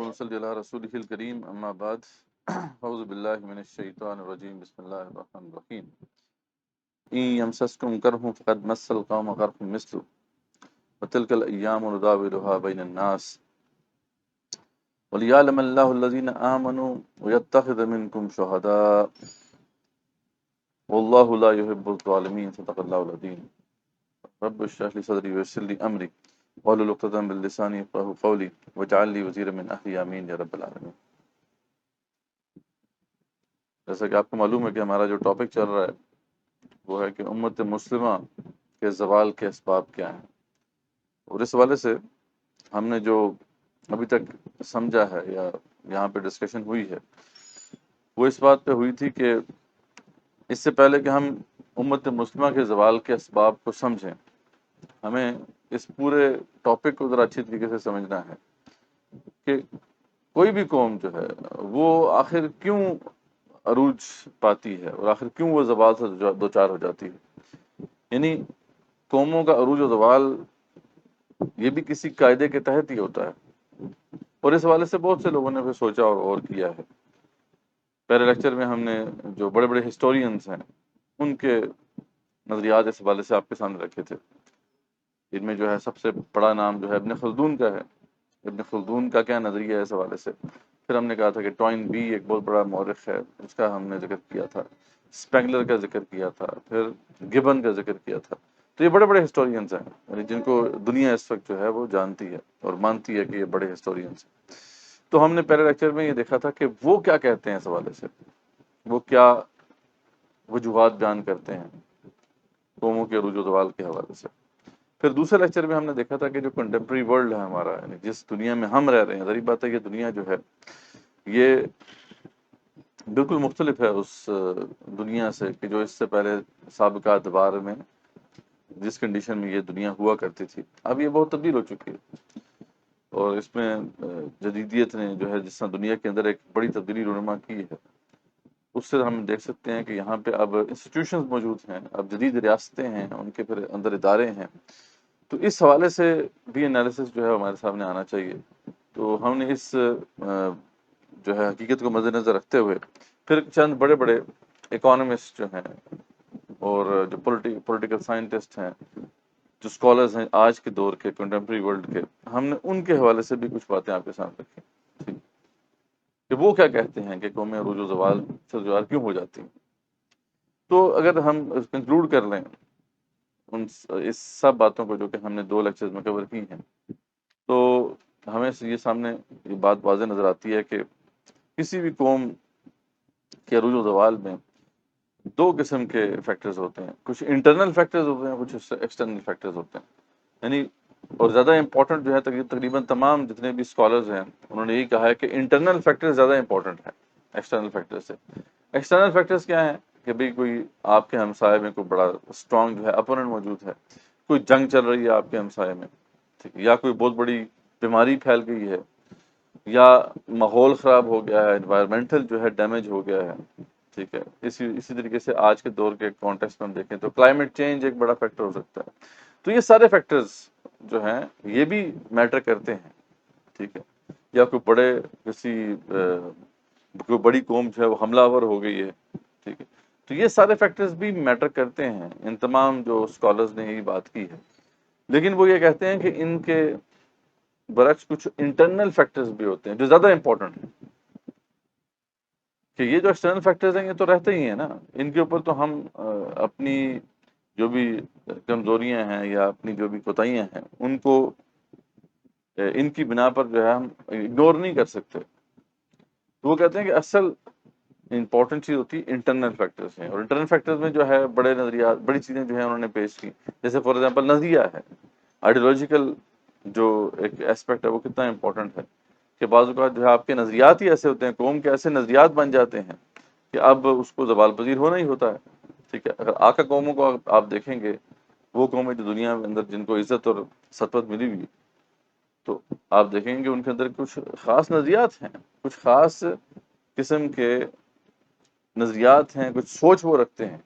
اللهم صل على رسوله الكريم اما بعد اعوذ بالله من الشیطان الرجیم بسم اللہ الرحمن الرحیم ان یمسسکم کرہ فقد مس القوم قرح مثل وتلك الايام نداولها بین الناس وليعلم الله الذين آمنوا ويتخذ منكم شهداء والله لا يحب الظالمين صدق الله العظيم رب اشرح لي صدري ويسر لي امري واحلل عقدة من لساني يفقهوا قولي واجعل لي وزيرا من اهلي آمين یا رب العالمین۔ جیسا کہ آپ کو معلوم ہے کہ ہمارا جو ٹاپک چل رہا ہے وہ ہے کہ امت مسلمہ کے زوال کے اسباب کیا ہیں، اور اس حوالے سے ہم نے جو ابھی تک سمجھا ہے یا یہاں پہ ڈسکشن ہوئی ہے وہ اس بات پہ ہوئی تھی کہ اس سے پہلے کہ ہم امت مسلمہ کے زوال کے اسباب کو سمجھیں، ہمیں اس پورے ٹاپک کو ذرا اچھی طریقے سے سمجھنا ہے کہ کوئی بھی قوم جو ہے وہ آخر کیوں عروج پاتی ہے اور آخر کیوں وہ زوال سے دوچار ہو جاتی ہے۔ یعنی قوموں کا عروج و زوال یہ بھی کسی قاعدے کے تحت ہی ہوتا ہے، اور اس حوالے سے بہت سے لوگوں نے پھر سوچا اور غور کیا ہے۔ پہلے لیکچر میں ہم نے جو بڑے بڑے ہسٹورینز ہیں ان کے نظریات اس حوالے سے آپ کے سامنے رکھے تھے۔ ان میں جو ہے سب سے بڑا نام جو ہے ابن خلدون کا ہے۔ ابن خلدون کا کیا نظریہ ہے اس حوالے سے، پھر ہم نے کہا تھا کہ ٹوائن بی ایک بہت بڑا مورخ ہے، اس کا ہم نے ذکر کیا تھا، اسپینگلر کا ذکر کیا تھا، پھر گبن کا ذکر کیا تھا۔ تو یہ بڑے بڑے ہسٹورینز ہیں، یعنی جن کو دنیا اس وقت جو ہے وہ جانتی ہے اور مانتی ہے کہ یہ بڑے ہسٹورینز ہیں۔ تو ہم نے پہلے لیکچر میں یہ دیکھا تھا کہ وہ کیا کہتے ہیں اس حوالے سے، وہ کیا وجوہات بیان کرتے ہیں قوموں کے عروج و زوال کے حوالے سے۔ پھر دوسرے لیکچر میں ہم نے دیکھا تھا کہ جو کنٹمپریری ورلڈ ہے ہمارا، یعنی جس دنیا میں ہم رہ رہے ہیں، ظاہر بات ہے کہ دنیا جو ہے یہ بالکل مختلف ہے اس دنیا سے کہ جو اس سے پہلے سابقہ ادوار میں جس کنڈیشن میں یہ دنیا ہوا کرتی تھی۔ اب یہ بہت تبدیل ہو چکی ہے، اور اس میں جدیدیت نے جو ہے جس طرح دنیا کے اندر ایک بڑی تبدیلی رونما کی ہے، اس سے ہم دیکھ سکتے ہیں کہ یہاں پہ اب انسٹیٹیوشنز موجود ہیں، اب جدید ریاستیں ہیں، ان کے پھر اندر ادارے ہیں۔ تو اس حوالے سے بھی انالیسس جو ہے ہمارے سامنے آنا چاہیے۔ تو ہم نے اس جو ہے حقیقت کو مد نظر رکھتے ہوئے پھر چند بڑے بڑے اکانومسٹ جو ہیں اور جو پولیٹیکل سائنٹسٹ ہیں، جو اسکالرز ہیں آج کے دور کے کنٹمپریری ورلڈ کے، ہم نے ان کے حوالے سے بھی کچھ باتیں آپ کے سامنے رکھی کہ وہ کیا کہتے ہیں کہ قومیں عروج و زوال سے دوچار کیوں ہو جاتی ہیں۔ تو اگر ہم کنکلوڈ کر لیں اس سب باتوں کو جو کہ ہم نے 2 لیکچرز میں کور کی ہیں، تو ہمیں یہ سامنے یہ بات واضح نظر آتی ہے کہ کسی بھی قوم کے عروج و زوال میں 2 قسم کے فیکٹرز ہوتے ہیں، کچھ انٹرنل فیکٹرز ہوتے ہیں، کچھ ایکسٹرنل فیکٹرز ہوتے ہیں۔ یعنی اور زیادہ امپورٹنٹ جو ہے تقریباً تمام جتنے بھی اسکالرز ہیں انہوں نے یہی کہا ہے کہ انٹرنل فیکٹر زیادہ امپورٹنٹ ہے ایکسٹرنل فیکٹر سے۔ ایکسٹرنل فیکٹرز کیا ہیں کہ بھئی کوئی آپ کے ہمسائے میں کوئی بڑا اسٹرانگ جو ہے اپوننٹ موجود ہے، کوئی جنگ چل رہی ہے آپ کے ہمسائے میں، ٹھیک ہے، یا کوئی بہت بڑی بیماری پھیل گئی ہے، یا ماحول خراب ہو گیا ہے، انوائرمنٹل جو ہے ڈیمیج ہو گیا ہے، ٹھیک ہے۔ اسی طریقے سے آج کے دور کے کانٹیکسٹ میں ہم دیکھیں تو کلائمیٹ چینج ایک بڑا فیکٹر ہو سکتا ہے۔ تو یہ سارے فیکٹرز جو ہیں یہ بھی میٹر کرتے ہیں، ٹھیک ہے۔ یا کوئی بڑے کوئی بڑی قوم جو ہے وہ حملہ آور ہو گئی ہے، ٹھیک ہے۔ تو یہ سارے فیکٹرز بھی میٹر کرتے ہیں، ان تمام جو اسکالرز نے یہی بات کی ہے۔ لیکن وہ یہ کہتے ہیں کہ ان کے برعکس کچھ انٹرنل فیکٹرز بھی ہوتے ہیں جو زیادہ امپورٹنٹ ہیں، کہ یہ جو ایکسٹرنل فیکٹرز ہیں یہ تو رہتے ہی ہیں نا، ان کے اوپر تو ہم اپنی جو بھی کمزوریاں ہیں یا اپنی جو بھی کوتاہیاں ہیں ان کو ان کی بنا پر جو ہے ہم اگنور نہیں کر سکتے۔ تو وہ کہتے ہیں کہ اصل امپورٹنٹ چیز ہوتی ہے انٹرنل فیکٹرز ہیں، اور انٹرنل فیکٹرز میں جو ہے بڑے نظریات، بڑی چیزیں جو ہیں انہوں نے پیش کی، جیسے فار ایگزامپل نظریہ ہے، آئیڈیولوجیکل جو ایک ایسپیکٹ ہے وہ کتنا امپورٹنٹ ہے کہ بعض اوقات جو ہے آپ کے نظریات ہی ایسے ہوتے ہیں، قوم کے ایسے نظریات بن جاتے ہیں کہ اب اس کو زوال پذیر ہونا ہی ہوتا ہے، ٹھیک ہے۔ اگر آقا قوموں کو آپ دیکھیں گے، وہ قومیں جو دنیا کے اندر جن کو عزت اور سطوت ملی ہوئی، تو آپ دیکھیں گے ان کے اندر کچھ خاص نظریات ہیں، کچھ خاص قسم کے نظریات ہیں، کچھ سوچ وہ رکھتے ہیں۔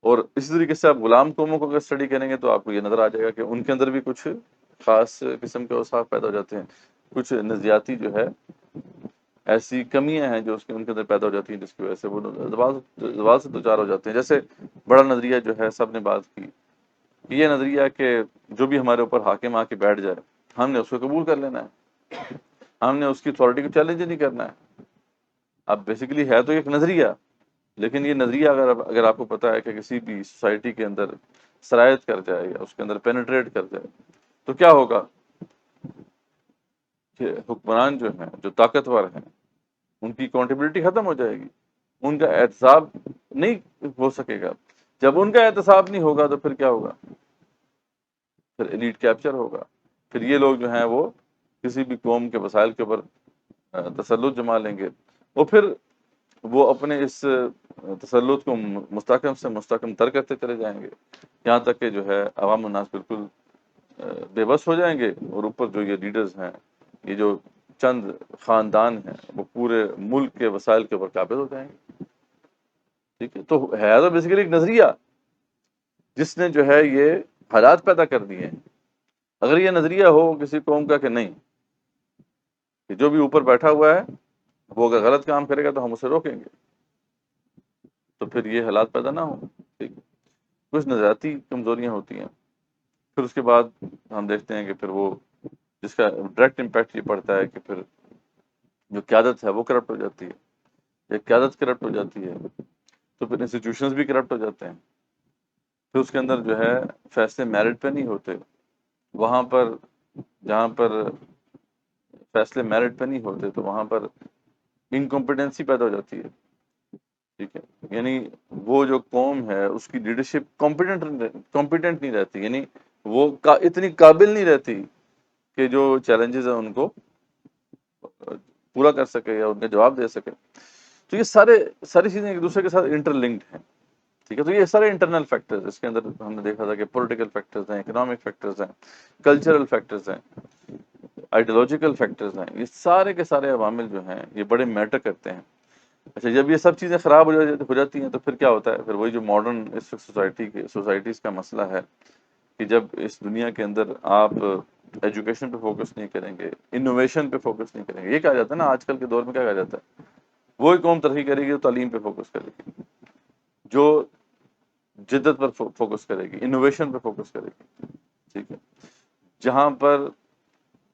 اور اسی طریقے سے آپ غلام قوموں کو اگر اسٹڈی کریں گے تو آپ کو یہ نظر آ جائے گا کہ ان کے اندر بھی کچھ خاص قسم کے اوصاف پیدا ہو جاتے ہیں۔ کچھ نظریاتی جو ہے ایسی کمیاں ہیں جو ان کے اندر پیدا ہو جاتی ہیں، جس کی وجہ سے وہ زوال سے دوچار ہو جاتے ہیں۔ جیسے بڑا نظریہ جو ہے سب نے بات کی کہ یہ نظریہ کہ جو بھی ہمارے اوپر حاکم آ کے بیٹھ جائے ہم نے اس کو قبول کر لینا ہے، ہم نے اس کی اتھارٹی کو چیلنج نہیں کرنا ہے۔ اب بیسیکلی ہے تو ایک نظریہ، لیکن یہ نظریہ اگر آپ کو پتا ہے کہ کسی بھی سوسائٹی کے اندر سرایت کر جائے یا اس کے اندر پینیٹریٹ کر جائے تو کیا ہوگا کہ حکمران جو ہیں، جو طاقتور ہیں، ان کی اکاؤنٹیبلٹی ختم ہو جائے گی، ان کا احتساب نہیں ہو سکے گا۔ جب ان کا احتساب نہیں ہوگا تو پھر کیا ہوگا؟ پھر ایلیٹ کیپچر ہوگا، پھر یہ لوگ جو ہیں وہ کسی بھی قوم کے وسائل کے اوپر تسلط جما لیں گے، اور پھر وہ اپنے اس تسلط کو مستحکم سے مستحکم تر کرتے چلے جائیں گے، یہاں تک کہ جو ہے عوام الناس بالکل بے بس ہو جائیں گے، اور اوپر جو یہ لیڈرز ہیں، یہ جو چند خاندان ہیں، وہ پورے ملک کے وسائل کے اوپر قابض ہو جائیں گے۔ ٹھیک ہے، تو ہے تو بیسیکلی ایک نظریہ جس نے جو ہے یہ حالات پیدا کر دیے ہیں۔ اگر یہ نظریہ ہو کسی قوم کا کہ نہیں، کہ جو بھی اوپر بیٹھا ہوا ہے وہ اگر غلط کام کرے گا تو ہم اسے روکیں گے، تو پھر یہ حالات پیدا نہ ہوں۔ ٹھیک، کچھ نظریاتی کمزوریاں ہوتی ہیں، پھر اس کے بعد ہم دیکھتے ہیں کہ پھر وہ جس کا ڈائریکٹ امپیکٹ یہ پڑتا ہے کہ پھر جو قیادت ہے وہ کرپٹ ہو جاتی ہے، ایک قیادت کرپٹ ہو جاتی ہے تو پھر انسٹیٹیوشنز بھی کرپٹ ہو جاتے ہیں، پھر اس کے اندر جو ہے فیصلے میرٹ پہ نہیں ہوتے، وہاں پر جہاں پر فیصلے میرٹ پہ نہیں ہوتے تو وہاں پر انکمپیٹنسی پیدا ہو جاتی ہے۔ ٹھیک ہے، یعنی وہ جو قوم ہے اس کی لیڈرشپ کمپیٹنٹ نہیں رہتی، یعنی وہ اتنی قابل نہیں رہتی کہ جو چیلنجز ہیں ان کو پورا کر سکے یا ان کے جواب دے سکے۔ تو یہ ساری چیزیں ایک دوسرے کے ساتھ انٹر لنکڈ ہیں۔ ٹھیک ہے، تو یہ سارے انٹرنل فیکٹرز، اس کے اندر ہم نے دیکھا تھا کہ پولیٹیکل فیکٹرز ہیں، اکنامک فیکٹرز ہیں، کلچرل فیکٹرز ہیں، آئیڈیولوجیکل فیکٹرز ہیں، یہ سارے کے سارے عوامل جو ہیں یہ بڑے میٹر کرتے ہیں۔ اچھا، جب یہ سب چیزیں خراب ہو جاتی ہیں تو پھر کیا ہوتا ہے؟ پھر وہی جو ماڈرن اس سوسائٹیز کا مسئلہ ہے کہ جب اس دنیا کے اندر آپ ایجوکیشن پہ فوکس نہیں کریں گے، انوویشن پہ فوکس نہیں کریں گے، یہ کہا جاتا ہے نا آج کل کے دور میں، کیا کہا جاتا ہے؟ وہی قوم ترقی کرے گی جو تعلیم پہ فوکس کرے گی، جو جدت پر فوکس کرے گی، انوویشن پہ فوکس کرے گی۔ ٹھیک ہے، جہاں پر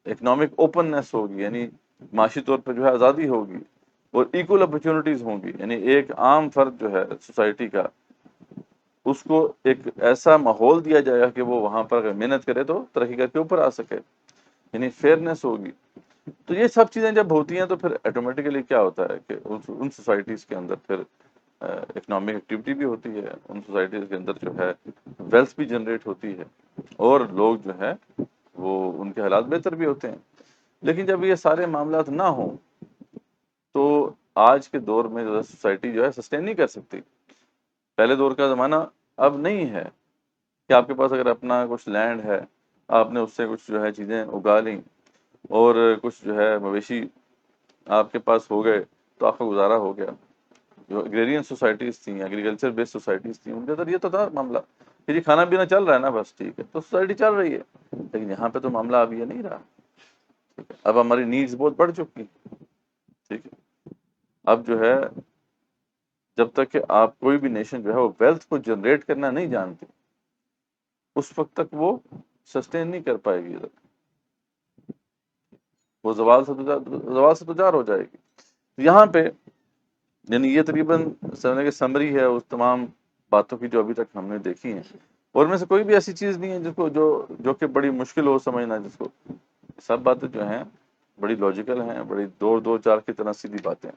اکنامک اوپننس ہوگی، یعنی معاشی طور پہ جو ہے آزادی ہوگی اور ایکول اپرچونٹیز ہوں گی، یعنی ایک عام فرد جو ہے سوسائٹی کا، اس کو ایک ایسا ماحول دیا جائے گا کہ وہ وہاں پر اگر محنت کرے تو ترقی کر کے اوپر آ سکے، یعنی فیئرنیس ہوگی۔ تو یہ سب چیزیں جب ہوتی ہیں تو پھر آٹومیٹیکلی کیا ہوتا ہے کہ ان سوسائٹیز کے اندر پھر اکنامک ایکٹیویٹی بھی ہوتی ہے، ان سوسائٹیز کے اندر جو ہے ویلتھ بھی جنریٹ ہوتی ہے، اور لوگ جو ہے وہ ان کے حالات بہتر بھی ہوتے ہیں۔ لیکن جب یہ سارے معاملات نہ ہوں تو آج کے دور میں جو ہے سوسائٹی جو ہے سسٹین نہیں کر سکتی۔ پہلے دور کا زمانہ اب نہیں ہے کہ آپ کے پاس اگر اپنا کچھ لینڈ ہے، آپ نے اس سے کچھ جو ہے چیزیں اگا لیں اور کچھ جو ہے مویشی آپ کے پاس ہو گئے تو آپ کا گزارا ہو گیا۔ جو ایگریرین سوسائٹیز تھیں، ایگریکلچر بیسڈ سوسائٹیز تھیں، ان کے اندر یہ تو تھا معاملہ کہ جی کھانا پینا چل رہا ہے نا، بس ٹھیک ہے، تو سوسائٹی چل رہی ہے۔ لیکن یہاں پہ تو معاملہ اب یہ نہیں رہا۔ ٹھیک ہے، اب ہماری نیڈز بہت بڑھ چکی۔ ٹھیک ہے، اب جو ہے جب تک کہ آپ کوئی بھی نیشن جو ہے وہ ویلتھ کو جنریٹ کرنا نہیں جانتی، اس وقت تک وہ سسٹین نہیں کر پائے گی، وہ زوال سے دوچار ہو جائے گی۔ یہاں پہ یعنی یہ تقریباً سمجھنے کی سمری ہے اس تمام باتوں کی جو ابھی تک ہم نے دیکھی ہیں، اور میں سے کوئی بھی ایسی چیز نہیں ہے جس کو جو کہ بڑی مشکل ہو سمجھنا، جس کو سب باتیں جو ہیں بڑی لاجیکل ہیں، بڑی دو چار کی طرح سیدھی باتیں۔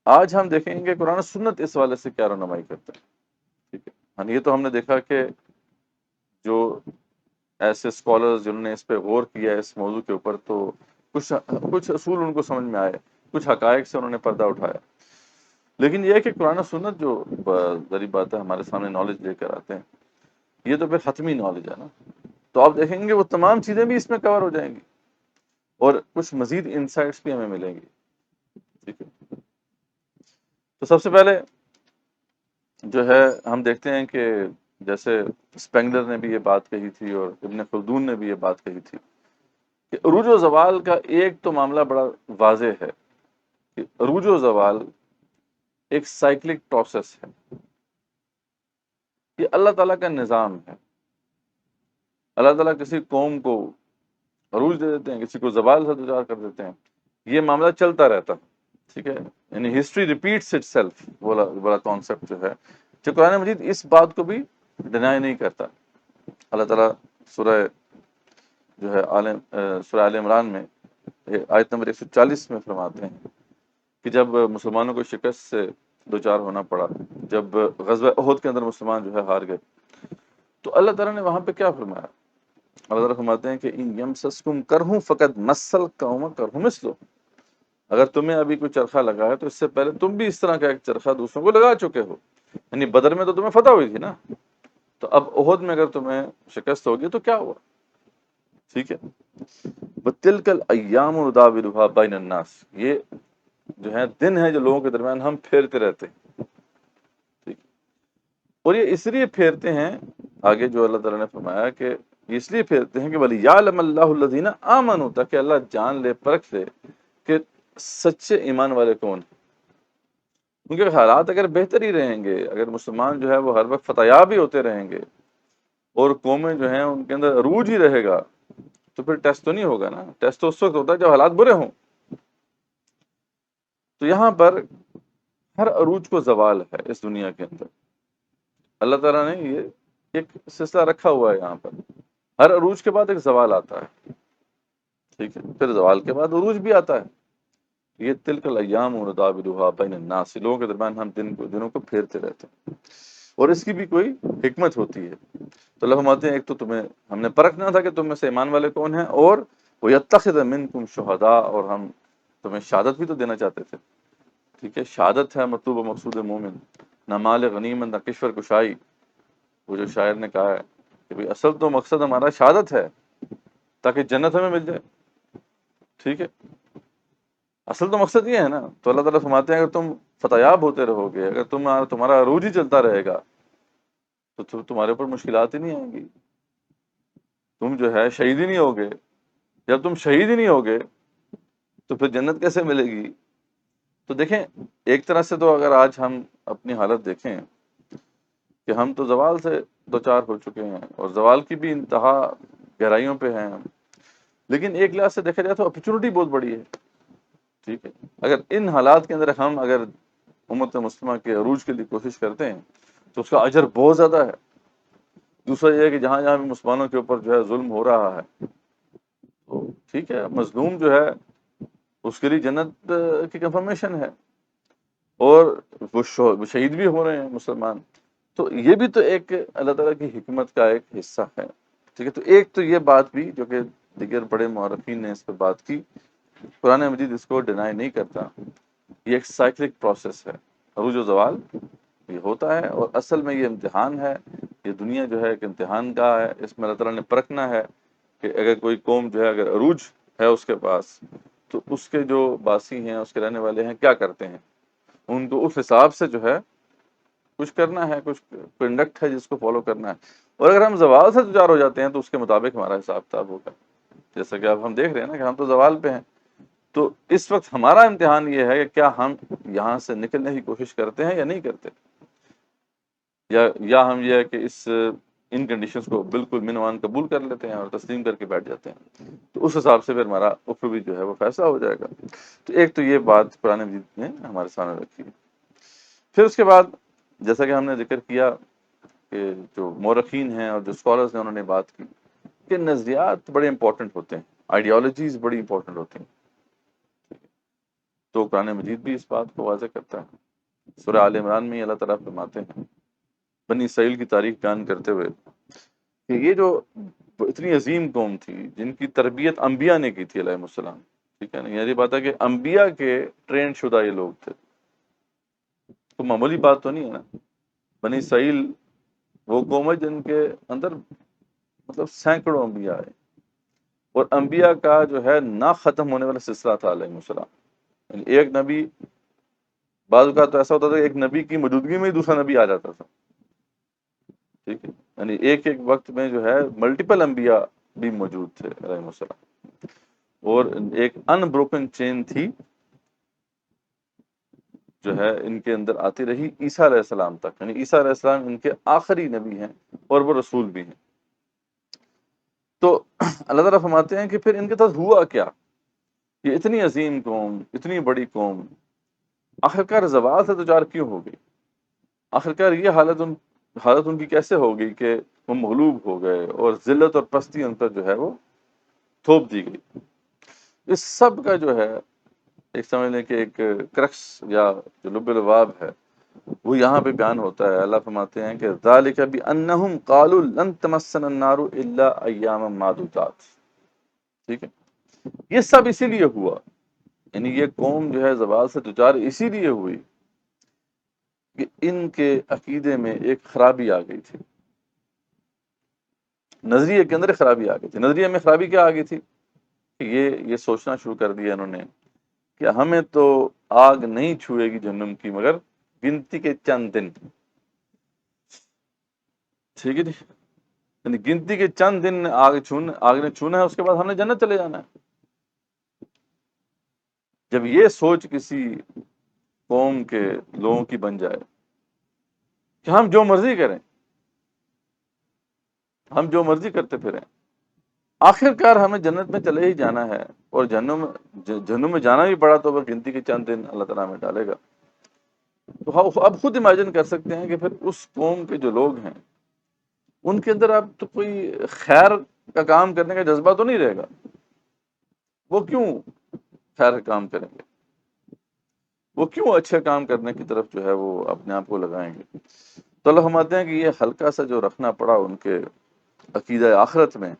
آج ہم دیکھیں گے قرآن و سنت اس والے سے کیا رہنمائی کرتا ہے۔ ٹھیک ہے، ہم یہ تو ہم نے دیکھا کہ جو ایسے اسکالرز جنہوں نے اس پہ غور کیا ہے اس موضوع کے اوپر، تو کچھ اصول ان کو سمجھ میں آئے، کچھ حقائق سے انہوں نے پردہ اٹھایا۔ لیکن یہ ہے کہ قرآن و سنت جو ذریعہ بات ہے ہمارے سامنے نالج لے کر آتے ہیں، یہ تو پھر ختمی نالج ہے نا، تو آپ دیکھیں گے وہ تمام چیزیں بھی اس میں کور ہو جائیں گی اور کچھ مزید انسائٹس بھی ہمیں ملیں گی۔ ٹھیک ہے، تو سب سے پہلے جو ہے ہم دیکھتے ہیں کہ جیسے اسپینگلر نے بھی یہ بات کہی تھی اور ابن خلدون نے بھی یہ بات کہی تھی کہ عروج و زوال کا ایک تو معاملہ بڑا واضح ہے کہ عروج و زوال ایک سائیکلک پروسیس ہے، یہ اللہ تعالیٰ کا نظام ہے۔ اللہ تعالیٰ کسی قوم کو عروج دے دیتے ہیں، کسی کو زوال سے دوچار کر دیتے ہیں، یہ معاملہ چلتا رہتا ہے، ٹھیک ہے، یعنی ہسٹری ریپیٹس اٹ سیلف، بڑا کانسیپٹ جو ہے، جو قرآن مجید اس بات کو بھی ڈینائی نہیں کرتا۔ اللہ تعالیٰ سورہ جو ہے سورہ آل عمران میں آیت نمبر 140 میں فرماتے ہیں کہ جب مسلمانوں کو شکست سے دوچار ہونا پڑا، جب غزوہ احد کے اندر مسلمان جو ہے ہار گئے، تو اللہ تعالیٰ نے وہاں پہ کیا فرمایا؟ اللہ تعالیٰ فرماتے ہیں کہ ان یمسسکم کرہم فقد مسل قوم کرہم مثلو، اگر تمہیں ابھی کوئی چرخہ لگا ہے تو اس سے پہلے تم بھی اس طرح کا ایک چرخہ دوسروں کو لگا چکے ہو، یعنی بدر میں تو تمہیں فتح ہوئی تھی نا، تو اب احد میں اگر تمہیں شکست ہوگی تو کیا ہوا؟ ٹھیک ہے، وَتِلْكَ الْأَيَّامُ نُدَاوِلُهَا بَيْنَ النَّاسِ، یہ جو ہے دن ہے جو لوگوں کے درمیان ہم پھیرتے رہتے ہیں، ٹھیک، اور یہ اس لیے پھیرتے ہیں، آگے جو اللہ تعالیٰ نے فرمایا کہ اس لیے پھیرتے ہیں کہ وَلِيَعْلَمَ اللَّهُ الَّذِينَ آمَنُوا، تاکہ اللہ جان لے، پرکھ لے کہ سچے ایمان والے کون ہیں۔ کیونکہ حالات اگر بہتر ہی رہیں گے، اگر مسلمان جو ہے وہ ہر وقت فتح یاب ہی ہوتے رہیں گے اور قومیں جو ہیں ان کے اندر عروج ہی رہے گا، تو پھر ٹیسٹ تو نہیں ہوگا نا، ٹیسٹ تو اس وقت ہوتا ہے جب حالات برے ہوں۔ تو یہاں پر ہر عروج کو زوال ہے اس دنیا کے اندر، اللہ تعالیٰ نے یہ ایک سلسلہ رکھا ہوا ہے، یہاں پر ہر عروج کے بعد ایک زوال آتا ہے، ٹھیک ہے، پھر زوال کے بعد عروج بھی آتا ہے۔ یہ تلک الایام نداولها بین الناس، لوگوں کے درمیان ہم دنوں کو پھیرتے رہتے ہیں، اور اس کی بھی کوئی حکمت ہوتی ہے۔ تو اللہ فرماتے ہیں ایک تو تمہیں ہم نے پرکھنا تھا کہ تم میں سے ایمان والے کون ہیں، اور وَيَتَّخِذَ مِنْكُمْ شُهَدَاءَ، اور ہم تمہیں شہادت بھی تو دینا چاہتے تھے، ٹھیک ہے، شہادت ہے مطلوب و مقصود مومن، نہ مال غنیمت نہ کشور کشائی۔ وہ جو شاعر نے کہا ہے کہ بھئی اصل تو مقصد ہمارا شہادت ہے تاکہ جنت ہمیں مل جائے، ٹھیک ہے، اصل تو مقصد یہ ہے نا۔ تو اللہ تعالیٰ فرماتے ہیں اگر تم فتح یاب ہوتے رہو گے، اگر تمہارا عروج ہی چلتا رہے گا تو تمہارے اوپر مشکلات ہی نہیں آئیں گی، تم جو ہے شہید ہی نہیں ہوگے، جب تم شہید ہی نہیں ہوگے تو پھر جنت کیسے ملے گی؟ تو دیکھیں ایک طرح سے تو اگر آج ہم اپنی حالت دیکھیں کہ ہم تو زوال سے دوچار ہو چکے ہیں، اور زوال کی بھی انتہا گہرائیوں پہ ہیں ہم، لیکن ایک لحاظ سے دیکھا جائے تو اپرچونٹی بہت بڑی ہے، ٹھیک ہے، اگر ان حالات کے اندر ہم اگر امت مسلمہ کے عروج کے لیے کوشش کرتے ہیں تو اس کا اجر بہت زیادہ ہے۔ دوسرا یہ ہے کہ جہاں جہاں بھی مسلمانوں کے اوپر جو ہے ظلم ہو رہا ہے، تو ٹھیک ہے، مظلوم جو ہے اس کے لیے جنت کی کنفرمیشن ہے، اور وہ شہید بھی ہو رہے ہیں مسلمان، تو یہ بھی تو ایک اللہ تعالیٰ کی حکمت کا ایک حصہ ہے، ٹھیک ہے۔ تو ایک تو یہ بات بھی جو کہ دیگر بڑے مورخین نے اس پہ بات کی، قرآن مجید اس کو ڈینائی نہیں کرتا، یہ ایک سائیکلک پروسیس ہے، عروج و زوال یہ ہوتا ہے، اور اصل میں یہ امتحان ہے، یہ دنیا جو ہے ایک امتحان کا ہے، اس میں اللہ تعالیٰ نے پرکھنا ہے کہ اگر کوئی قوم جو ہے اگر عروج ہے اس کے پاس، تو اس کے جو باسی ہیں، اس کے رہنے والے ہیں، کیا کرتے ہیں، ان کو اس حساب سے جو ہے کچھ کرنا ہے، کچھ کنڈکٹ ہے جس کو فالو کرنا ہے، اور اگر ہم زوال سے دوچار ہو جاتے ہیں تو اس کے مطابق ہمارا حساب کتاب ہوگا، جیسا کہ اب ہم دیکھ رہے ہیں نا کہ ہم تو زوال پہ ہیں۔ تو اس وقت ہمارا امتحان یہ ہے کہ کیا ہم یہاں سے نکلنے کی کوشش کرتے ہیں یا نہیں کرتے، یا ہم یہ ہے کہ ان کنڈیشنز کو بالکل منوان قبول کر لیتے ہیں اور تسلیم کر کے بیٹھ جاتے ہیں، تو اس حساب سے پھر ہمارا اخروی جو ہے وہ فیصلہ ہو جائے گا۔ تو ایک تو یہ بات قرآن مجید نے ہمارے سامنے رکھی ہے۔ پھر اس کے بعد جیسا کہ ہم نے ذکر کیا کہ جو مورخین ہیں اور جو اسکالرز ہیں انہوں نے بات کی کہ نظریات بڑے امپورٹنٹ ہوتے ہیں، آئیڈیالوجیز بڑی امپورٹنٹ ہوتی ہیں، تو قرآن مجید بھی اس بات کو واضح کرتا ہے۔ سورہ آل عمران میں اللہ تعالیٰ فرماتے ہیں بنی اسرائیل کی تاریخ بیان کرتے ہوئے کہ یہ جو اتنی عظیم قوم تھی جن کی تربیت انبیاء نے کی تھی علیہ السلام، ٹھیک ہے نا، یہ بات ہے کہ انبیاء کے ٹرین شدہ یہ لوگ تھے، تو معمولی بات تو نہیں ہے نا۔ بنی اسرائیل وہ قوم ہے جن کے اندر مطلب سینکڑوں انبیاء آئے، اور انبیاء کا جو ہے نہ ختم ہونے والا سلسلہ تھا علیہ السلام، یعنی ایک نبی، بعض اوقات تو ایسا ہوتا تھا کہ ایک نبی کی موجودگی میں ہی دوسرا نبی آ جاتا تھا، ٹھیک ہے، یعنی ایک ایک وقت میں جو ہے ملٹیپل انبیاء بھی موجود تھے علیہ السلام۔ اور ایک ان بروکن چین تھی جو ہے ان کے اندر آتی رہی عیسیٰ علیہ السلام تک، یعنی عیسیٰ علیہ السلام ان کے آخری نبی ہیں اور وہ رسول بھی ہیں۔ تو اللہ تعالیٰ فرماتے ہیں کہ پھر ان کے ساتھ ہوا کیا؟ یہ اتنی عظیم قوم، اتنی بڑی قوم آخرکار زوال سے دوچار کیوں ہو گئی؟ آخرکار یہ حالت ان کی کیسے ہو گئی کہ وہ مغلوب ہو گئے اور ذلت اور پستی ان پر جو ہے وہ تھوپ دی گئی؟ اس سب کا جو ہے ایک سمجھ لیں کہ ایک کرکس یا جو لب لباب ہے وہ یہاں پہ بیان ہوتا ہے۔ اللہ فرماتے ہیں کہ ذالک بانہم قالوا لن تمسنا النار الا ایاما معدودات، ٹھیک ہے، یہ سب اسی لیے ہوا، یعنی یہ قوم جو ہے زوال سے دوچار اسی لیے ہوئی کہ ان کے عقیدے میں ایک خرابی آ گئی تھی، نظریے کے اندر خرابی آ گئی تھی۔ نظریے میں خرابی کیا آ گئی تھی کہ یہ سوچنا شروع کر دیا انہوں نے کہ ہمیں تو آگ نہیں چھوئے گی جہنم کی مگر گنتی کے چند دن، ٹھیک ہے جی، یعنی گنتی کے چند دن آگ نے چھونا ہے، اس کے بعد ہم نے جنت چلے جانا ہے۔ جب یہ سوچ کسی قوم کے لوگوں کی بن جائے کہ ہم جو مرضی کریں، ہم جو مرضی کرتے پھریں، آخر کار ہمیں جنت میں چلے ہی جانا ہے، اور جہنم میں جانا بھی پڑا تو وہ گنتی کے چند دن اللہ تعالیٰ میں ڈالے گا۔ تو اب خود امیجن کر سکتے ہیں کہ پھر اس قوم کے جو لوگ ہیں ان کے اندر اب تو کوئی خیر کا کام کرنے کا جذبہ تو نہیں رہے گا، وہ کیوں خیر کا کام کریں گے، وہ کیوں اچھے کام کرنے کی طرف جو ہے وہ اپنے آپ کو لگائیں گے؟ تو اللہ فرماتے ہیں کہ یہ ہلکا سا جو رکھنا پڑا ان کے عقیدہ آخرت میں،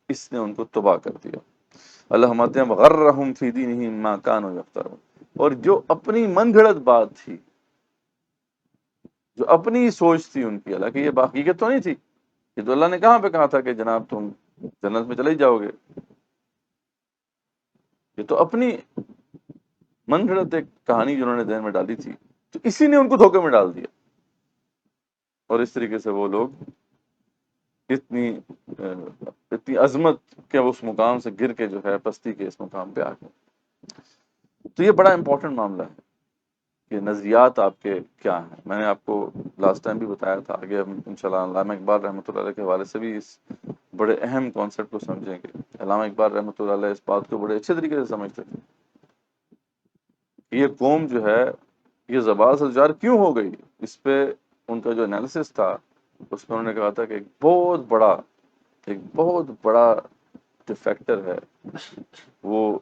اس نے ان کو تباہ کر دیا۔ اللہ فرماتے ہیں وغرہم فی دینہم ما کانوا یفترون، اور جو اپنی من گھڑت بات تھی، جو اپنی سوچ تھی ان کی، حالانکہ یہ حقیقت تو نہیں تھی، یہ تو اللہ نے کہاں پہ کہا تھا کہ جناب تم جنت میں چلے ہی جاؤ گے، یہ تو اپنی من گھڑت ایک کہانی جنہوں نے ذہن میں ڈالی تھی، تو اسی نے ان کو دھوکے میں ڈال دیا، اور اس طریقے سے وہ لوگ اتنی عظمت کے اس مقام سے گر کے جو ہے پستی کے اس مقام پہ آ گئے۔ تو یہ بڑا امپورٹنٹ معاملہ ہے کہ نظریات آپ کے کیا ہیں۔ میں نے آپ کو لاسٹ ٹائم بھی بتایا تھا، آگے ہم انشاءاللہ علامہ اقبال رحمۃ اللہ علیہ کے حوالے سے بھی اس بڑے اہم کانسیپٹ کو سمجھیں گے۔ علامہ اقبال رحمۃ اللہ علیہ اس بات کو بڑے اچھے طریقے سے سمجھتے تھے کہ یہ قوم جو ہے یہ زوال سے دوچار کیوں ہو گئی۔ اس پہ ان کا جو انالیسس تھا اس میں انہوں نے کہا تھا کہ ایک بہت بڑا جو فیکٹر ہے وہ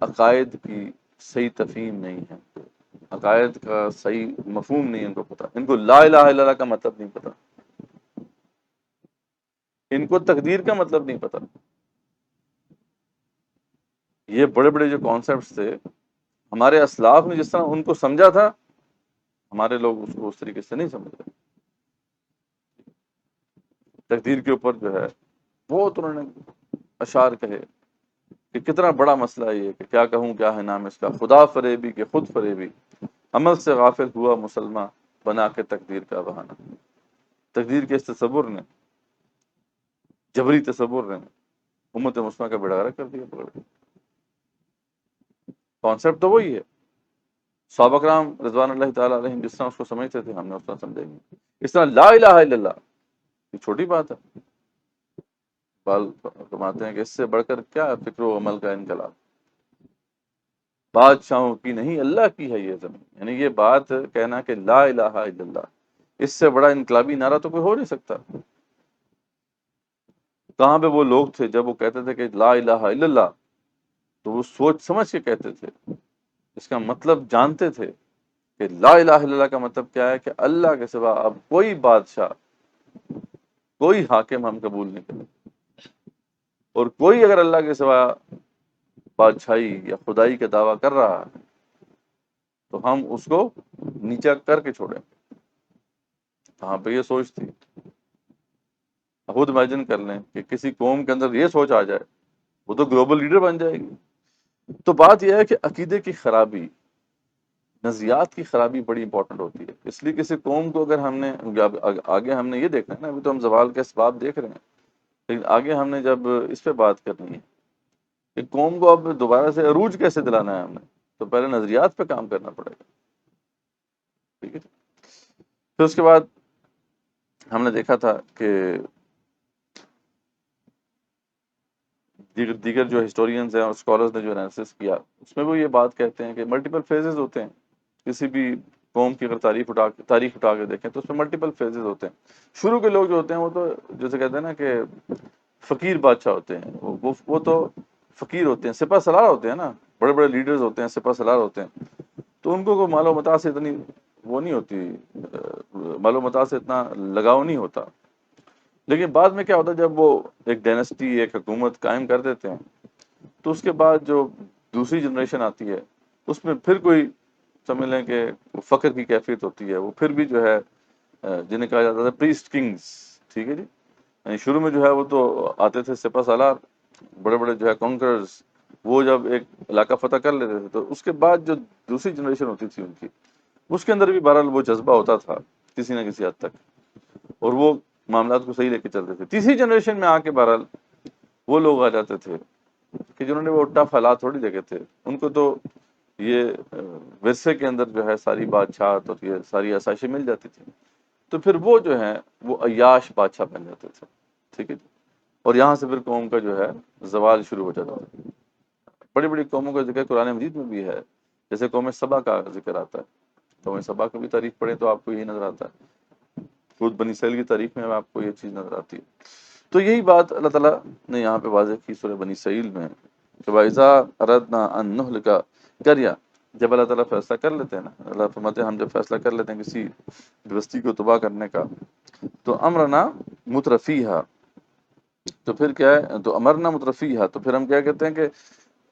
عقائد کی صحیح تفہیم نہیں ہے، عقائد کا صحیح مفہوم نہیں ان کو پتا، ان کو لا الہ الا اللہ کا مطلب نہیں پتا، ان کو تقدیر کا مطلب نہیں پتا۔ یہ بڑے بڑے جو کانسیپٹس تھے ہمارے اسلاف نے جس طرح ان کو سمجھا تھا، ہمارے لوگ اس کو اس طریقے سے نہیں سمجھ رہے۔ تقدیر کے اوپر جو ہے بہت انہوں نے اشعار کہے کہ کتنا بڑا مسئلہ ہے یہ، کہ کیا کہوں کیا ہے نام اس کا، خدا فریبی کہ خود فریبی، عمل سے غافل ہوا مسلمان بنا کے تقدیر کا بہانہ۔ تقدیر کے اس تصور نے، جبری تصور نے امت مسلمہ کا بیڑا غرق کر دیا پکڑ کے۔ کانسیپٹ تو وہی ہے، صحابہ کرام رضوان اللہ تعالیٰ علیہم جس طرح اس کو سمجھتے تھے ہم نے اس طرح سمجھے گی۔ اس طرح لا الہ الا اللہ یہ چھوٹی بات ہے، بال فرماتے ہیں کہ اس سے بڑھ کر کیا فکر و عمل کا انقلاب، بادشاہوں کی نہیں اللہ کی ہے یہ زمین، یعنی یہ بات کہنا کہ لا الہ الا اللہ، اس سے بڑا انقلابی نعرہ تو کوئی ہو نہیں سکتا۔ کہاں پہ وہ لوگ تھے جب وہ کہتے تھے کہ لا الہ الا اللہ، تو وہ سوچ سمجھ کے کہتے تھے، اس کا مطلب جانتے تھے کہ لا الہ الا اللہ کا مطلب کیا ہے کہ اللہ کے سوا اب کوئی بادشاہ، کوئی حاکم ہم قبول نہیں کریں، اور کوئی اگر اللہ کے سوا بادشاہی یا خدائی کا دعویٰ کر رہا ہے تو ہم اس کو نیچا کر کے چھوڑیں۔ کہاں پہ یہ سوچ تھی؟ خود امیجن کر لیں کہ کسی قوم کے اندر یہ سوچ آ جائے، وہ تو گلوبل لیڈر بن جائے گی۔ تو بات یہ ہے کہ عقیدے کی خرابی، نظریات کی خرابی بڑی امپورٹنٹ ہوتی ہے۔ اس لیے کسی قوم کو اگر ہم نے آگے ہم نے یہ دیکھنا ہے نا، ابھی تو ہم زوال کے اسباب دیکھ رہے ہیں، لیکن آگے ہم نے جب اس پہ بات کرنی ہے کہ قوم کو اب دوبارہ سے عروج کیسے دلانا ہے ہم نے، تو پہلے نظریات پہ کام کرنا پڑے گا، ٹھیک ہے۔ پھر اس کے بعد ہم نے دیکھا تھا کہ دیگر جو ہسٹورینز ہیں اور اسکالرز نے جو انالیسس کیا، اس میں وہ یہ بات کہتے ہیں کہ ملٹیپل فیزز ہوتے ہیں کسی بھی قوم کی، اگر تاریخ اٹھا کے دیکھیں تو اس میں ملٹیپل فیزز ہوتے ہیں۔ شروع کے لوگ جو ہوتے ہیں وہ تو جیسے کہتے ہیں نا کہ فقیر بادشاہ ہوتے ہیں، وہ تو فقیر ہوتے ہیں، سپہ سالار ہوتے ہیں نا، بڑے بڑے لیڈرز ہوتے ہیں، سپہ سالار ہوتے ہیں، تو ان کو مال و متاع سے اتنی وہ نہیں ہوتی، مال و متاع سے اتنا لگاؤ نہیں ہوتا۔ لیکن بعد میں کیا ہوتا ہے، جب وہ ایک ڈائنسٹی، ایک حکومت قائم کر دیتے ہیں، تو اس کے بعد جو دوسری جنریشن آتی ہے اس میں پھر کوئی سمجھ لیں کہ فقر کی کیفیت ہوتی ہے، وہ پھر بھی جو ہے جنہیں کہا جاتا ہے پریسٹ کنگز، ٹھیک ہے جی۔ یعنی شروع میں جو ہے وہ تو آتے تھے سپہ سالار، بڑے بڑے جو ہے کانکررز، وہ جب ایک علاقہ فتح کر لیتے تھے تو اس کے بعد جو دوسری جنریشن ہوتی تھی ان کی، اس کے اندر بھی بہرحال وہ جذبہ ہوتا تھا کسی نہ کسی حد تک، اور وہ معاملات کو صحیح لے کے چلتے تھے۔ تیسری جنریشن میں آ کے بہرحال وہ لوگ آ جاتے تھے کہ جنہوں نے وہ ٹف حالات تھوڑی دیکھے تھے، ان کو تو یہ ورثے کے اندر جو ہے ساری بادشاہت اور یہ ساری آسائشیں مل جاتی تھی، تو پھر وہ جو ہیں وہ عیاش بادشاہ بن جاتے تھے، ٹھیک ہے جی۔ اور یہاں سے پھر قوم کا جو ہے زوال شروع ہو جاتا تھا۔ بڑی بڑی قوموں کا ذکر قرآن مجید میں بھی ہے، جیسے قوم سبا کا ذکر آتا ہے، قوم سبا کی بھی تاریخ پڑھیں تو آپ کو یہی نظر آتا ہے، خود بنی اسرائیل کی تاریخ میں آپ کو یہ چیز نظر آتی ہے۔ تو یہی بات اللہ تعالیٰ نے یہاں پہ واضح کی سورہ بنی اسرائیل میں کہ وَإِذَا أَرَدْنَا أَن نُهْلِكَ قَرْيَةً، جب اللہ تعالیٰ فیصلہ کر لیتے ہیں نا، اللہ فرماتے ہیں ہم جب فیصلہ کر لیتے ہیں کسی بستی کو تباہ کرنے کا، تو امرنا مترفیہا، تو پھر کیا ہے، تو امرنا مترفیہا، تو پھر ہم کیا کہتے ہیں کہ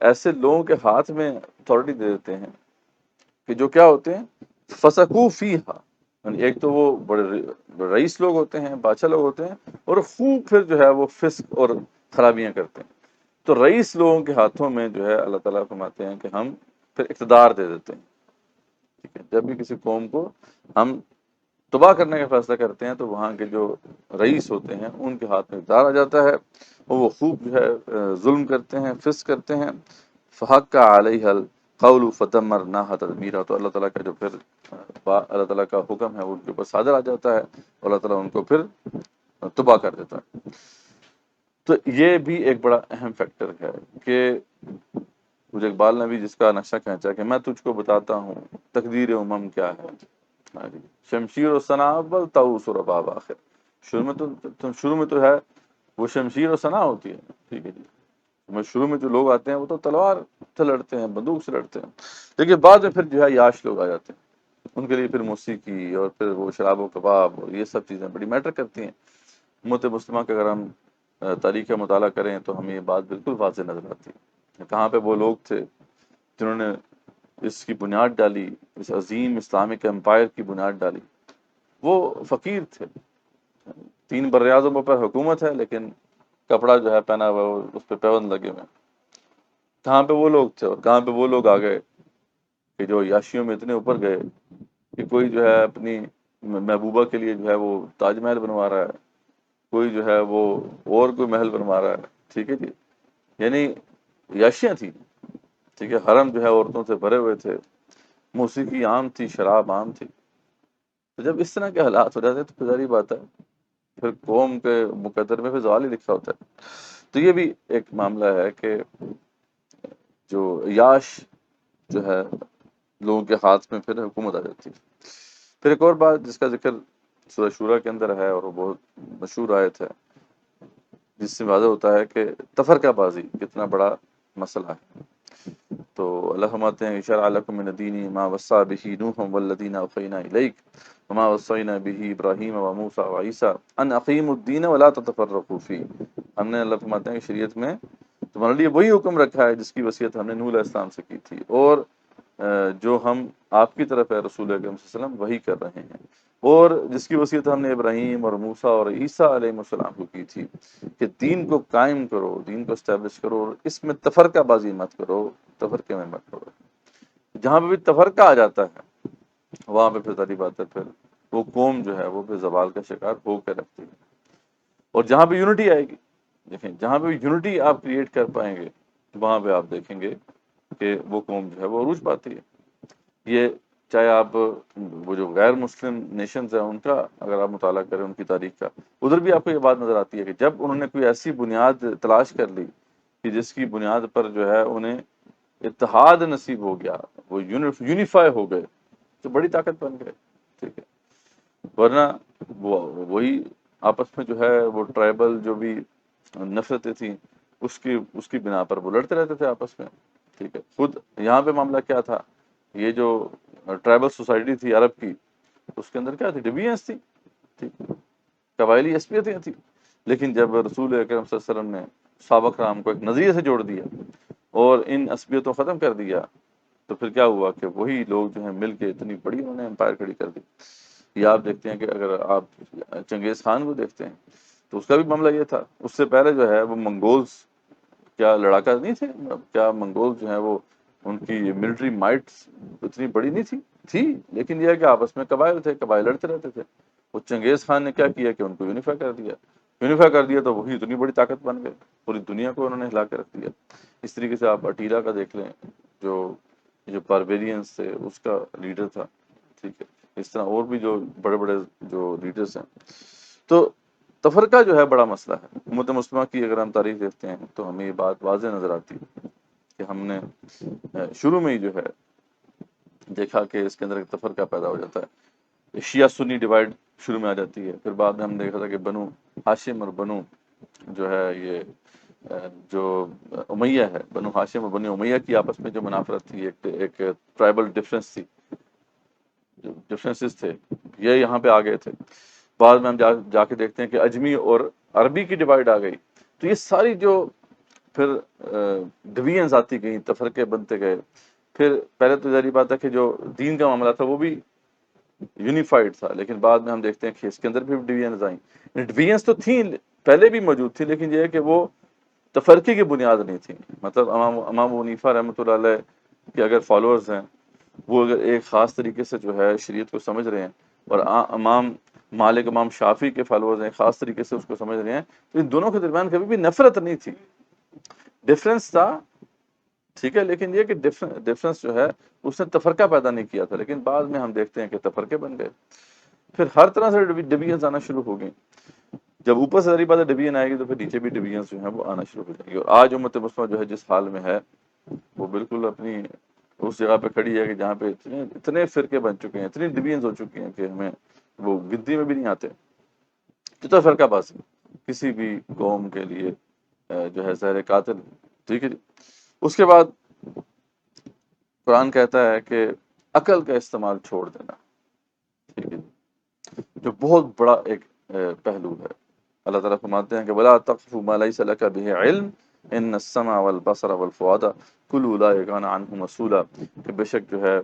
ایسے لوگوں کے ہاتھ میں اتھارٹی دے دیتے ہیں کہ جو کیا ہوتے ہیں فسقو فیہا، یعنی ایک تو وہ بڑے رئیس لوگ ہوتے ہیں، بادشاہ لوگ ہوتے ہیں، اور خوب پھر جو ہے وہ فسق اور خرابیاں کرتے ہیں۔ تو رئیس لوگوں کے ہاتھوں میں جو ہے اللہ تعالیٰ فرماتے ہیں کہ ہم پھر اقتدار دے دیتے ہیں، ٹھیک ہے۔ جب بھی کسی قوم کو ہم تباہ کرنے کا فیصلہ کرتے ہیں تو وہاں کے جو رئیس ہوتے ہیں ان کے ہاتھ میں اقتدار آ جاتا ہے، اور وہ خوب جو ہے ظلم کرتے ہیں، فسق کرتے ہیں۔ فحق علیہ القول فدمرناها تدمیرا، تو اللہ تعالیٰ کا جو پھر اللہ تعالیٰ کا حکم ہے وہ ان کے اوپر صادر آ جاتا ہے، اور اللہ تعالیٰ ان کو پھر تباہ کر دیتا ہے۔ تو یہ بھی ایک بڑا اہم فیکٹر ہے کہ مجھے اقبال نے بھی جس کا نقشہ کھینچا کہ میں تجھ کو بتاتا ہوں تقدیر امم کیا ہے، ہاں جی، شمشیر و ثنا اول طاؤس و رباب آخر، شروع میں تو ہے وہ شمشیر و ثنا ہوتی ہے، ٹھیک ہے جی۔ شروع میں جو لوگ آتے ہیں وہ تو تلوار سے لڑتے ہیں، بندوق سے لڑتے ہیں، لیکن بعد میں پھر جو ہے یاش لوگ آ جاتے ہیں، ان کے لیے پھر موسیقی اور پھر وہ شراب و کباب اور یہ سب چیزیں بڑی میٹر کرتی ہیں۔ امت مسلمہ کا اگر ہم تاریخ کا مطالعہ کریں تو ہمیں یہ بات بالکل واضح نظر آتی ہے، کہاں پہ وہ لوگ تھے جنہوں نے اس کی بنیاد ڈالی، اس عظیم اسلامک امپائر کی بنیاد ڈالی۔ وہ فقیر تھے، 3 بر اعظموں پر حکومت ہے لیکن کپڑا جو ہے پہنا ہوا وہ اس پہ پیبند لگے ہوئے ہیں۔ کہاں پہ وہ لوگ تھے اور کہاں پہ وہ لوگ آ گئے کہ جو یاشیوں میں اتنے اوپر گئے کہ کوئی جو ہے اپنی محبوبہ کے لیے جو ہے وہ تاج محل بنوا رہا ہے، کوئی جو ہے وہ اور کوئی محل بنوا رہا ہے، ٹھیک ہے جی۔ یعنی یاشیاں تھیں، ٹھیک ہے، حرم جو ہے عورتوں سے بھرے ہوئے تھے، موسیقی عام تھی، شراب عام تھی۔ تو جب اس طرح کے حالات ہو جاتے ہیں تو پھر ظاہری بات ہے پھر قوم کے مقدر میں پھر زوال ہی لکھا ہوتا ہے۔ تو یہ بھی ایک معاملہ ہے کہ جو یاش جو ہے لوگوں کے ہاتھ میں پھر حکومت آ جاتی ہے۔ پھر ایک اور بات جس کا ذکر سورہ شورا کے اندر ہے اور وہ بہت مشہور آیت ہے، جس سے واضح ہوتا ہے کہ تفرقہ بازی کتنا بڑا مسئلہ ہے۔ تو اللہ فرماتے ہیں شرع لکم من الدین ما وصی بہ نوح والذین اوحینا الیک وما وصینا بہ ابراہیم وموسیٰ وعیسیٰ ان اقیموا الدین ولا تتفرقوا فیہ، ہم نے اللہ فرماتے ہیں کہ شریعت میں تمہارے لیے وہی حکم رکھا ہے جس کی وصیت ہم نے نوح علیہ السلام سے کی تھی، اور جو ہم آپ کی طرف ہے رسول اکرم صلی اللہ علیہ وسلم وہی کر رہے ہیں، اور جس کی وصیت ہم نے ابراہیم اور موسیٰ اور عیسیٰ علیہ السلام کو کی تھی کہ دین کو قائم کرو، دین کو اسٹیبلش کرو، اور اس میں تفرقہ بازی مت کرو، تفرقے میں مت کرو۔ جہاں پہ بھی تفرقہ آ جاتا ہے وہاں پہ پھر ساری بات ہے پھر وہ قوم جو ہے وہ پھر زوال کا شکار ہو کے رکھتی ہے۔ اور جہاں پہ یونٹی آئے گی، دیکھیں جہاں پہ یونٹی آپ کریٹ کر پائیں گے وہاں پہ آپ دیکھیں گے کہ وہ قوم جو ہے وہ عروج پاتی ہے۔ یہ چاہے آپ وہ جو غیر مسلم نیشنز ہیں ان کا اگر آپ مطالعہ کریں ان کی تاریخ کا، ادھر بھی آپ کو یہ بات نظر آتی ہے کہ جب انہوں نے کوئی ایسی بنیاد تلاش کر لی کہ جس کی بنیاد پر جو ہے انہیں اتحاد نصیب ہو گیا، وہ یونیفائی ہو گئے، تو بڑی طاقت بن گئے، ٹھیک ہے۔ ورنہ وہی آپس میں جو ہے وہ ٹرائبل جو بھی نفرتیں تھیں اس کی بنا پر وہ لڑتے رہتے تھے آپس میں، ٹھیک ہے۔ خود یہاں پہ معاملہ کیا تھا، یہ جو ٹرائبل سوسائٹی تھی عرب کی، اس کے اندر کیا تھی، ڈویژنس تھی، ٹھیک، قبائلی عصبیتیں تھیں، لیکن جب رسول اکرم صلی اللہ علیہ وسلم نے صحابہ کرام کو ایک نظریے سے جوڑ دیا اور ان عصبیتوں ختم کر دیا، تو پھر کیا ہوا کہ وہی لوگ جو ہیں مل کے اتنی بڑی انہوں نے امپائر کھڑی کر دی۔ یہ آپ دیکھتے ہیں کہ اگر آپ چنگیز خان کو دیکھتے ہیں تو اس کا بھی معاملہ یہ تھا، اس سے پہلے جو ہے وہ منگولز کیا لڑاکا نہیں تھے، کیا منگول جو ہیں وہ ان کی ملٹری مائٹ اتنی بڑی نہیں تھی، لیکن یہ ہے کہ آپس میں قبائل تھے، قبائل لڑتے رہتے تھے۔ وہ چنگیز خان نے کیا کیا کہ ان کو یونیفائی کر دیا تو وہی اتنی بڑی طاقت بن گئے، پوری دنیا کو انہوں نے ہلا کے رکھ دیا۔ اس طریقے سے آپ اٹیلا کا دیکھ لیں، جو باربیرینز تھے اس کا لیڈر تھا، ٹھیک ہے۔ اس طرح اور بھی جو بڑے بڑے جو لیڈرز ہیں، تو تفرقہ جو ہے بڑا مسئلہ ہے۔ امت مسلمہ کی اگر ہم تاریخ دیکھتے ہیں تو ہمیں یہ بات واضح نظر آتی ہے کہ ہم نے شروع میں ہی جو ہے دیکھا کہ اس کے اندر ایک تفرقہ پیدا ہو جاتا ہے، شیعہ سنی ڈیوائڈ شروع میں آ جاتی ہے۔ پھر بعد میں ہم نے دیکھا تھا کہ بنو ہاشم اور بنو جو ہے یہ جو امیہ ہے، بنو ہاشم اور بنو امیہ کی آپس میں جو منافرت تھی، ایک ٹرائبل ڈفرینس تھی، جو ڈفرینسز تھے، یہ یہاں پہ آ گئے تھے۔ بعد میں ہم جا کے دیکھتے ہیں کہ اجمی اور عربی کی ڈیوائڈ آ گئی۔ تو یہ ساری جو پھر ڈویژنز آتی گئیں، تفرقے بنتے گئے۔ پھر پہلے تو ظاہری بات ہے کہ جو دین کا معاملہ تھا وہ بھی یونیفائڈ تھا، لیکن بعد میں ہم دیکھتے ہیں کہ اس کے اندر بھی ڈویژنز آئیں۔ ڈویژنز تو تھیں، پہلے بھی موجود تھی، لیکن یہ ہے کہ وہ تفرقے کی بنیاد نہیں تھی۔ مطلب امام ابو حنیفہ رحمۃ اللہ علیہ کے اگر فالوورز ہیں، وہ اگر ایک خاص طریقے سے جو ہے شریعت کو سمجھ رہے ہیں، اور امام مالک، امام شافعی کے فالوورز ہیں خاص طریقے سے اس کو سمجھ رہے ہیں، تو ان دونوں کے درمیان کبھی بھی نفرت نہیں تھی، ڈفرینس تھا، ٹھیک ہے، لیکن یہ کہ ڈفرینس جو ہے اس نے تفرقہ پیدا نہیں کیا تھا، لیکن بعد میں ہم دیکھتے ہیں کہ تفرقے بن گئے۔ پھر ہر طرح سے ڈویژنز آنا شروع ہو گئیں۔ جب اوپر سے ذریعہ بات ہے ڈویژن آئے گی تو پھر نیچے بھی ڈویژنز جو ہیں وہ آنا شروع ہو جائیں گی۔ اور آج امت مسلمہ جو ہے جس حال میں ہے، وہ بالکل اپنی اس جگہ پہ کھڑی ہے کہ جہاں پہ اتنے فرقے بن چکے ہیں، اتنی ڈویژنز ہو چکی ہیں کہ ہمیں وہ گدی میں بھی نہیں آتے۔ کتنا فرقہ بازی کسی بھی قوم کے لیے جو ہے زہر قاتل، ٹھیک ہے جی۔ اس کے بعد قرآن کہتا ہے کہ عقل کا استعمال چھوڑ دینا، ٹھیک ہے، جو بہت بڑا ایک پہلو ہے۔ اللہ تعالیٰ فرماتے ہیں کہ وَلَا تَقْفُ مَا لَيْسَ لَكَ بِهِ عِلْمٌ إِنَّ السَّمْعَ وَالْبَصَرَ وَالْفُؤَادَ كُلُّ أُولَٰئِكَ كَانَ عَنْهُ مسؤولا، کہ بے شک جو ہے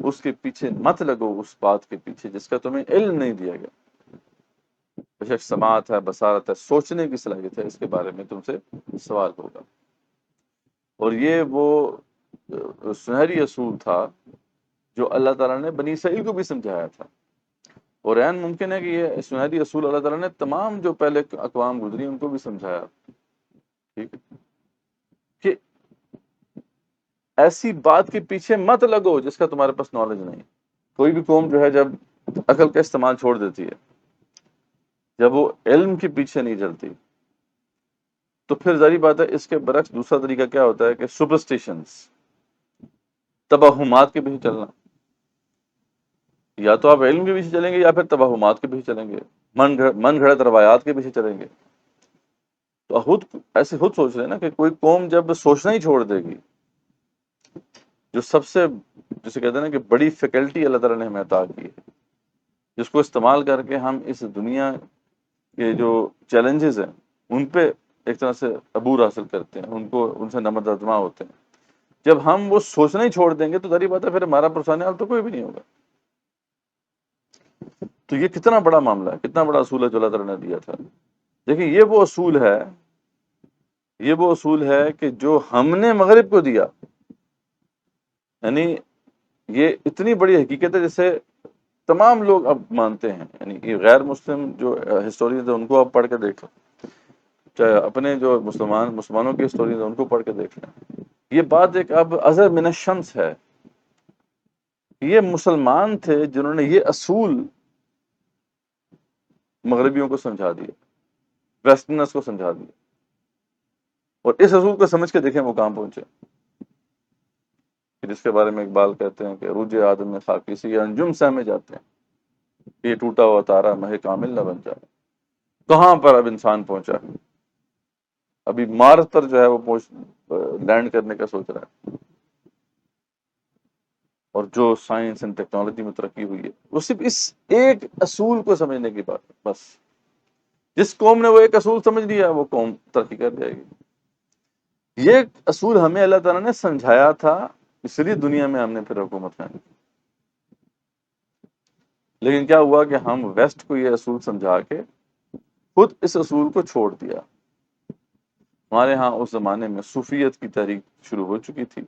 اس کے پیچھے مت لگو، اس بات کے پیچھے جس کا تمہیں علم نہیں دیا گیا۔ بے شک سماعت ہے، بصارت ہے، سوچنے کی صلاحیت ہے، اس کے بارے میں تم سے سوال ہوگا۔ اور یہ وہ سنہری اصول تھا جو اللہ تعالیٰ نے بنی اسرائیل کو بھی سمجھایا تھا، اور عین ممکن ہے کہ یہ سنہری اصول اللہ تعالیٰ نے تمام جو پہلے اقوام گزری ان کو بھی سمجھایا، ٹھیک ہے، کہ ایسی بات کے پیچھے مت لگو جس کا تمہارے پاس نالج نہیں۔ کوئی بھی قوم جو ہے جب عقل کا استعمال چھوڑ دیتی ہے، جب وہ علم کے پیچھے نہیں چلتی، تو پھر ظاہری بات ہے اس کے برعکس دوسرا طریقہ کیا ہوتا ہے کہ سپرسٹیشنز، توہمات کے پیچھے چلنا۔ یا تو آپ علم کے پیچھے چلیں گے یا پھر توہمات کے پیچھے چلیں گے، من گھڑت روایات کے پیچھے چلیں گے۔ تو ایسے خود سوچ رہے ہیں نا کہ کوئی قوم جب سوچنا ہی چھوڑ دے گی، جو سب سے جسے کہتے ہیں نا کہ بڑی فیکلٹی اللہ تعالیٰ نے ہمیں عطا کی ہے، جس کو استعمال کر کے ہم اس دنیا کے جو چیلنجز ہیں ان پہ ایک طرح سے عبور حاصل کرتے ہیں، ان سے نمد آزما ہوتے ہیں۔ جب ہم وہ سوچنا ہی چھوڑ دیں گے تو ظاہر بات ہے پھر ہمارا پرسانیہ حال تو کوئی بھی نہیں ہوگا۔ تو یہ کتنا بڑا معاملہ ہے، کتنا بڑا اصول ہے جو اللہ تعالیٰ نے دیا تھا۔ دیکھیں یہ وہ اصول ہے کہ جو ہم نے مغرب کو دیا، یعنی یہ اتنی بڑی حقیقت ہے جسے تمام لوگ اب مانتے ہیں، یعنی یہ غیر مسلم جو ہسٹورین ہیں ان کو اب پڑھ کے دیکھو، چاہے اپنے جو مسلمانوں کی اسٹوریز ہیں ان کو پڑھ کے دیکھ لیں. یہ بات ایک اب ازر من الشمس ہے. یہ مسلمان تھے جنہوں نے یہ اصول مغربیوں کو سمجھا دیا، ویسٹرنرز کو سمجھا دیا، اور اس اصول کو سمجھ کے دیکھیں وہ کہاں پہنچے، جس کے بارے میں اقبال کہتے ہیں کہ عروج آدم میں خاکی سے یہ انجم سہمے جاتے ہیں، یہ ٹوٹا ہوا تارا مہ کامل نہ بن جائے. کہاں پر اب انسان پہنچا ہے؟ ابھی مارس پر جو ہے وہ لینڈ کرنے کا سوچ رہا ہے، اور جو سائنس اینڈ ٹیکنالوجی میں ترقی ہوئی ہے وہ صرف اس ایک اصول کو سمجھنے کی بات ہے. بس جس قوم نے وہ ایک اصول سمجھ لیا وہ قوم ترقی کر جائے گی. یہ اصول ہمیں اللہ تعالیٰ نے سمجھایا تھا، اس لیے دنیا میں ہم نے پھر حکومت کرنی. لیکن کیا ہوا کہ ہم ویسٹ کو یہ اصول سمجھا کے خود اس اصول کو چھوڑ دیا. ہمارے ہاں اس زمانے میں صوفیت کی تحریک شروع ہو چکی تھی،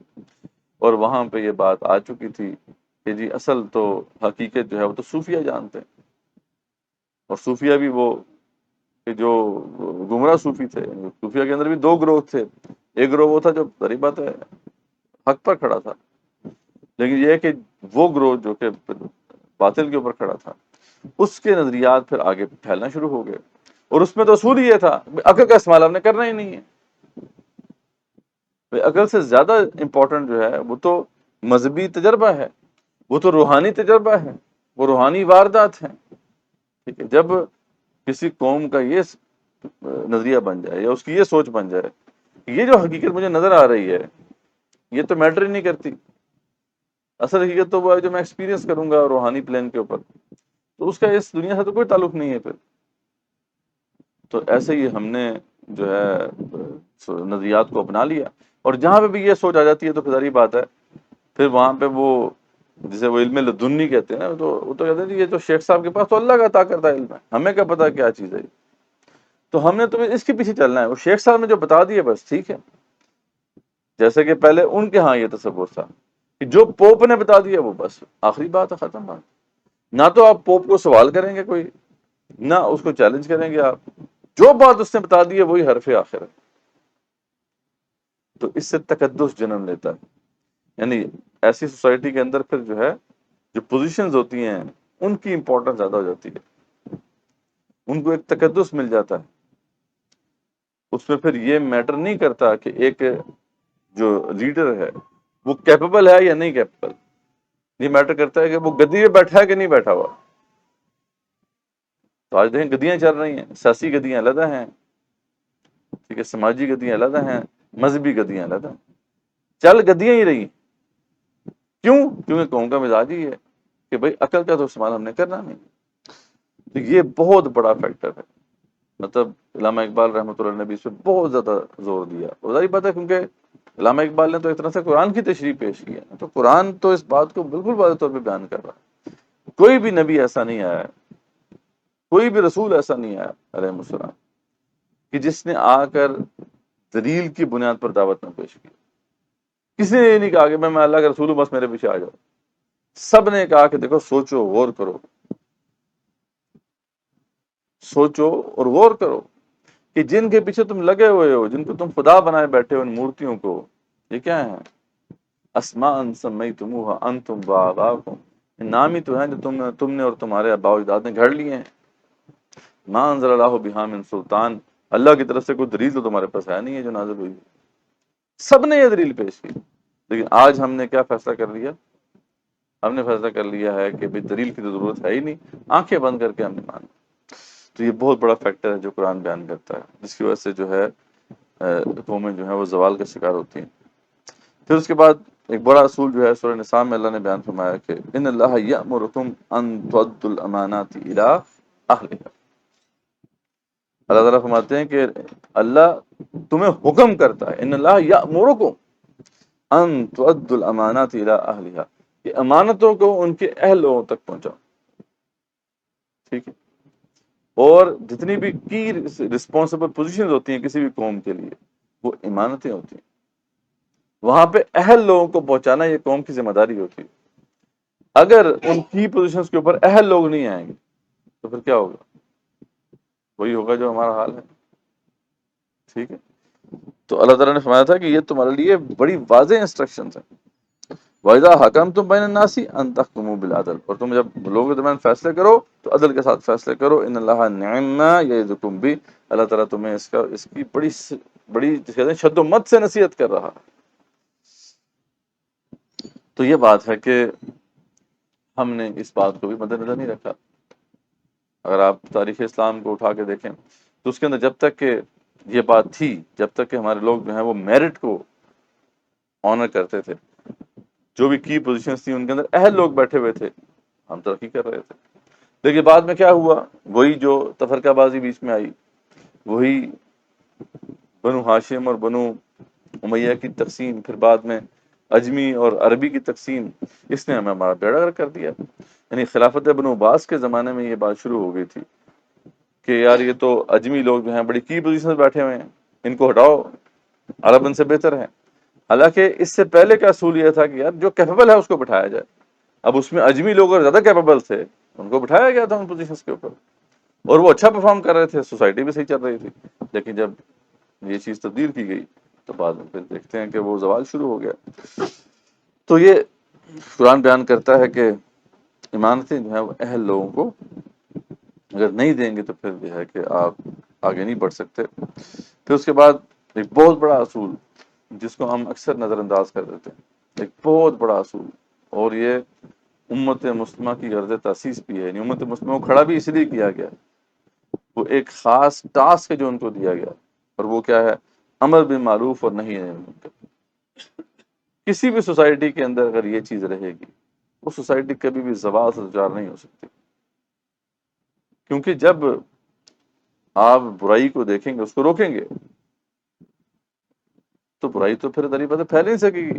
اور وہاں پہ یہ بات آ چکی تھی کہ جی اصل تو حقیقت جو ہے وہ تو صوفیہ جانتے ہیں، اور صوفیہ بھی وہ کہ جو گمراہ صوفی تھے. صوفیہ کے اندر بھی دو گروہ تھے. ایک گروہ وہ تھا جو بڑی بات ہے حق پر کھڑا تھا، لیکن یہ ہے کہ وہ گروہ جو کہ باطل کے اوپر کھڑا تھا، اس کے نظریات پھر آگے پھیلنا شروع ہو گئے. اور اس میں تو اصول یہ تھا عقل کا استعمال ہم نے کرنا ہی نہیں ہے. عقل سے زیادہ امپورٹنٹ جو ہے وہ تو مذہبی تجربہ ہے، وہ تو روحانی تجربہ ہے، وہ روحانی واردات ہیں. ٹھیک ہے، جب کسی قوم کا یہ نظریہ بن جائے یا اس کی یہ سوچ بن جائے، یہ جو حقیقت مجھے نظر آ رہی ہے یہ تو میٹر ہی نہیں کرتی، اصل حقیقت تو وہ ہے جو میں ایکسپیرینس کروں گا روحانی پلین کے اوپر، تو اس کا اس دنیا سے تو کوئی تعلق نہیں ہے پھر. تو ایسے ہی ہم نے جو ہے نظریات کو اپنا لیا، اور جہاں پہ بھی یہ سوچ آ جاتی ہے تو ظاہری بات ہے پھر وہاں پہ وہ جسے وہ علم لدنی کہتے ہیں نا، تو وہ تو کہتے ہیں جی یہ تو شیخ صاحب کے پاس تو اللہ کا عطا کردہ علم ہے، ہمیں کیا پتا کیا چیز ہے. تو ہم نے تو اس کے پیچھے چلنا ہے، وہ شیخ صاحب نے جو بتا دیا بس ٹھیک ہے. جیسے کہ پہلے ان کے ہاں یہ تصور تھا کہ جو پوپ نے بتا دیا وہ بس آخری بات ہے، ختم بات. نہ تو آپ پوپ کو سوال کریں گے کوئی، نہ اس کو چیلنج کریں گے آپ، جو بات اس نے بتا دی ہے وہی حرف آخر ہے. تو اس سے تقدس جنم لیتا ہے. یعنی ایسی سوسائٹی کے اندر پھر جو ہے جو پوزیشنز ہوتی ہیں ان کی امپورٹنس زیادہ ہو جاتی ہے، ان کو ایک تقدس مل جاتا ہے. اس میں پھر یہ میٹر نہیں کرتا کہ ایک جو لیڈر ہے وہ کیپیبل ہے یا نہیں کیپیبل، یہ میٹر کرتا ہے کہ وہ گدی پہ بیٹھا ہے کہ نہیں بیٹھا ہوا. تو آج دیکھیں گدیاں چل رہی ہیں، سیاسی گدیاں علیحدہ ہیں، ٹھیک ہے، سماجی گدیاں علیحدہ ہیں، مذہبی گدیاں علیحدہ ہیں، چل گدیاں ہی رہی. کیوں؟ کیونکہ قوم کا مزاج ہی ہے کہ بھائی عقل کا تو استعمال ہم نے کرنا نہیں. تو یہ بہت بڑا فیکٹر ہے. مطلب علامہ اقبال رحمۃ اللہ نے بھی اس پہ بہت زیادہ زور دیا. ظاہر بات ہے کیونکہ علامہ اقبال نے تو ایک طرح سے قرآن کی تشریح پیش کی ہے، تو قرآن تو اس بات کو بالکل واضح طور پہ بیان کر رہا ہے. کوئی بھی نبی ایسا نہیں آیا ہے، کوئی بھی رسول ایسا نہیں آیا علیہ السلام کہ جس نے آ کر دلیل کی بنیاد پر دعوت نہ پیش کی. کسی نے یہ نہیں کہا کہ میں اللہ کا رسول ہوں بس میرے پیچھے آ جاؤ. سب نے کہا کہ دیکھو سوچو غور کرو، سوچو اور غور کرو کہ جن کے پیچھے تم لگے ہوئے ہو، جن کو تم خدا بنائے بیٹھے ہو، ان مورتیوں کو، یہ کیا ہے؟ اسماء سمیتموها انتم وآباؤکم، نام ہی تو ہیں جو تم نے اور تمہارے آباء و اجداد نے گھڑ لیے ہیں. ما انزل اللہ بہا من سلطان، اللہ کی طرف سے کوئی دلیل تو تمہارے پاس ہے نہیں ہے جو نازل ہوئی. سب نے یہ دلیل پیش کی. لیکن آج ہم نے کیا فیصلہ کر لیا؟ ہم نے فیصلہ کر لیا ہے کہ بھی دلیل کی تو ضرورت ہے ہی نہیں، آنکھیں بند کر کے ہم نے مانا. تو یہ بہت بڑا فیکٹر ہے جو قرآن بیان کرتا ہے، جس کی وجہ سے جو ہے قومیں جو ہیں وہ زوال کا شکار ہوتی ہیں. پھر اس کے بعد ایک بڑا اصول جو ہے سورہ نساء میں اللہ نے بیان فرمایا کہ ان اللہ یأمرکم ان تؤدوا الامانات الی اہلها. اللہ تعالیٰ فرماتے ہیں کہ اللہ تمہیں حکم کرتا ہے، ان اللہ یأمرکم ان تؤدوا الامانات الی اہلها، کہ امانتوں کو ان کے اہل لوگوں تک پہنچاؤ. ٹھیک ہے، اور جتنی بھی کی رسپانسبل پوزیشنز ہوتی ہیں کسی بھی قوم کے لیے وہ امانتیں ہوتی ہیں، وہاں پہ اہل لوگوں کو پہنچانا یہ قوم کی ذمہ داری ہوتی ہے. اگر ان کی پوزیشنز کے اوپر اہل لوگ نہیں آئیں گے تو پھر کیا ہوگا؟ وہی ہوگا جو ہمارا حال ہے. ٹھیک ہے، تو اللہ تعالیٰ نے فرمایا تھا کہ یہ تمہارے لیے بڑی واضح انسٹرکشنز ہیں. وَإِذَا حَكَمْتُمْ بَيْنَ النَّاسِ أَن تَحْكُمُوا بِالْعَدْلِ، اور تم جب لوگوں کے درمیان فیصلے کرو تو عدل کے ساتھ فیصلے کرو. ان اللہ نعم ما یعظکم بہ، اللہ تعالیٰ تمہیں اس کی بڑی کہتے ہیں شد و مت سے نصیحت کر رہا. تو یہ بات ہے کہ ہم نے اس بات کو بھی مد نظر نہیں رکھا. اگر آپ تاریخ اسلام کو اٹھا کے دیکھیں تو اس کے اندر جب تک کہ یہ بات تھی، جب تک کہ ہمارے لوگ جو ہیں وہ میرٹ کو آنر کرتے تھے، جو بھی کی پوزیشنز تھیں ان کے اندر اہل لوگ بیٹھے ہوئے تھے، ہم ترقی کر رہے تھے. لیکن بعد میں کیا ہوا، وہی جو تفرقہ بازی بیچ میں آئی، وہی بنو ہاشم اور بنو امیہ کی تقسیم، پھر بعد میں اجمی اور عربی کی تقسیم، اس نے ہمیں ہمارا بیڑا غرق کر دیا. یعنی خلافت بنو عباس کے زمانے میں یہ بات شروع ہو گئی تھی کہ یار یہ تو اجمی لوگ جو ہیں بڑی کی پوزیشن میں بیٹھے ہوئے ہیں، ان کو ہٹاؤ، عرب ان سے بہتر ہے. حالانکہ اس سے پہلے کا اصول یہ تھا کہ یار جو کیپیبل ہے اس کو بٹھایا جائے. اب اس میں اجمی لوگ اور زیادہ کیپیبل تھے، ان کو بٹھایا گیا تھا ان پوزیشنز کے اوپر، اور وہ اچھا پرفارم کر رہے تھے، سوسائٹی بھی صحیح چل رہی تھی. لیکن جب یہ چیز تبدیل کی گئی تو بعد میں پھر دیکھتے ہیں کہ وہ زوال شروع ہو گیا. تو یہ قرآن بیان کرتا ہے کہ امانتیں جو ہیں وہ اہل لوگوں کو اگر نہیں دیں گے تو پھر یہ ہے کہ آپ آگے نہیں بڑھ سکتے. پھر اس کے بعد ایک بہت بڑا اصول جس کو ہم اکثر نظر انداز کر دیتے ہیں، ایک بہت بڑا اصول، اور یہ امت مسلمہ کی غرض تاسیس بھی ہے. یعنی امت مسلمہ کو کھڑا بھی اس لیے کیا گیا، وہ ایک خاص ٹاسک ہے جو ان کو دیا گیا، اور وہ کیا ہے، امر بالمعروف اور نہی عن المنکر. کسی بھی سوسائٹی کے اندر اگر یہ چیز رہے گی، وہ سوسائٹی کبھی بھی زوال سے دوچار نہیں ہو سکتی. کیونکہ جب آپ برائی کو دیکھیں گے، اس کو روکیں گے، تو برائی تو پھر طریقے سے پھیل نہیں سکے گی.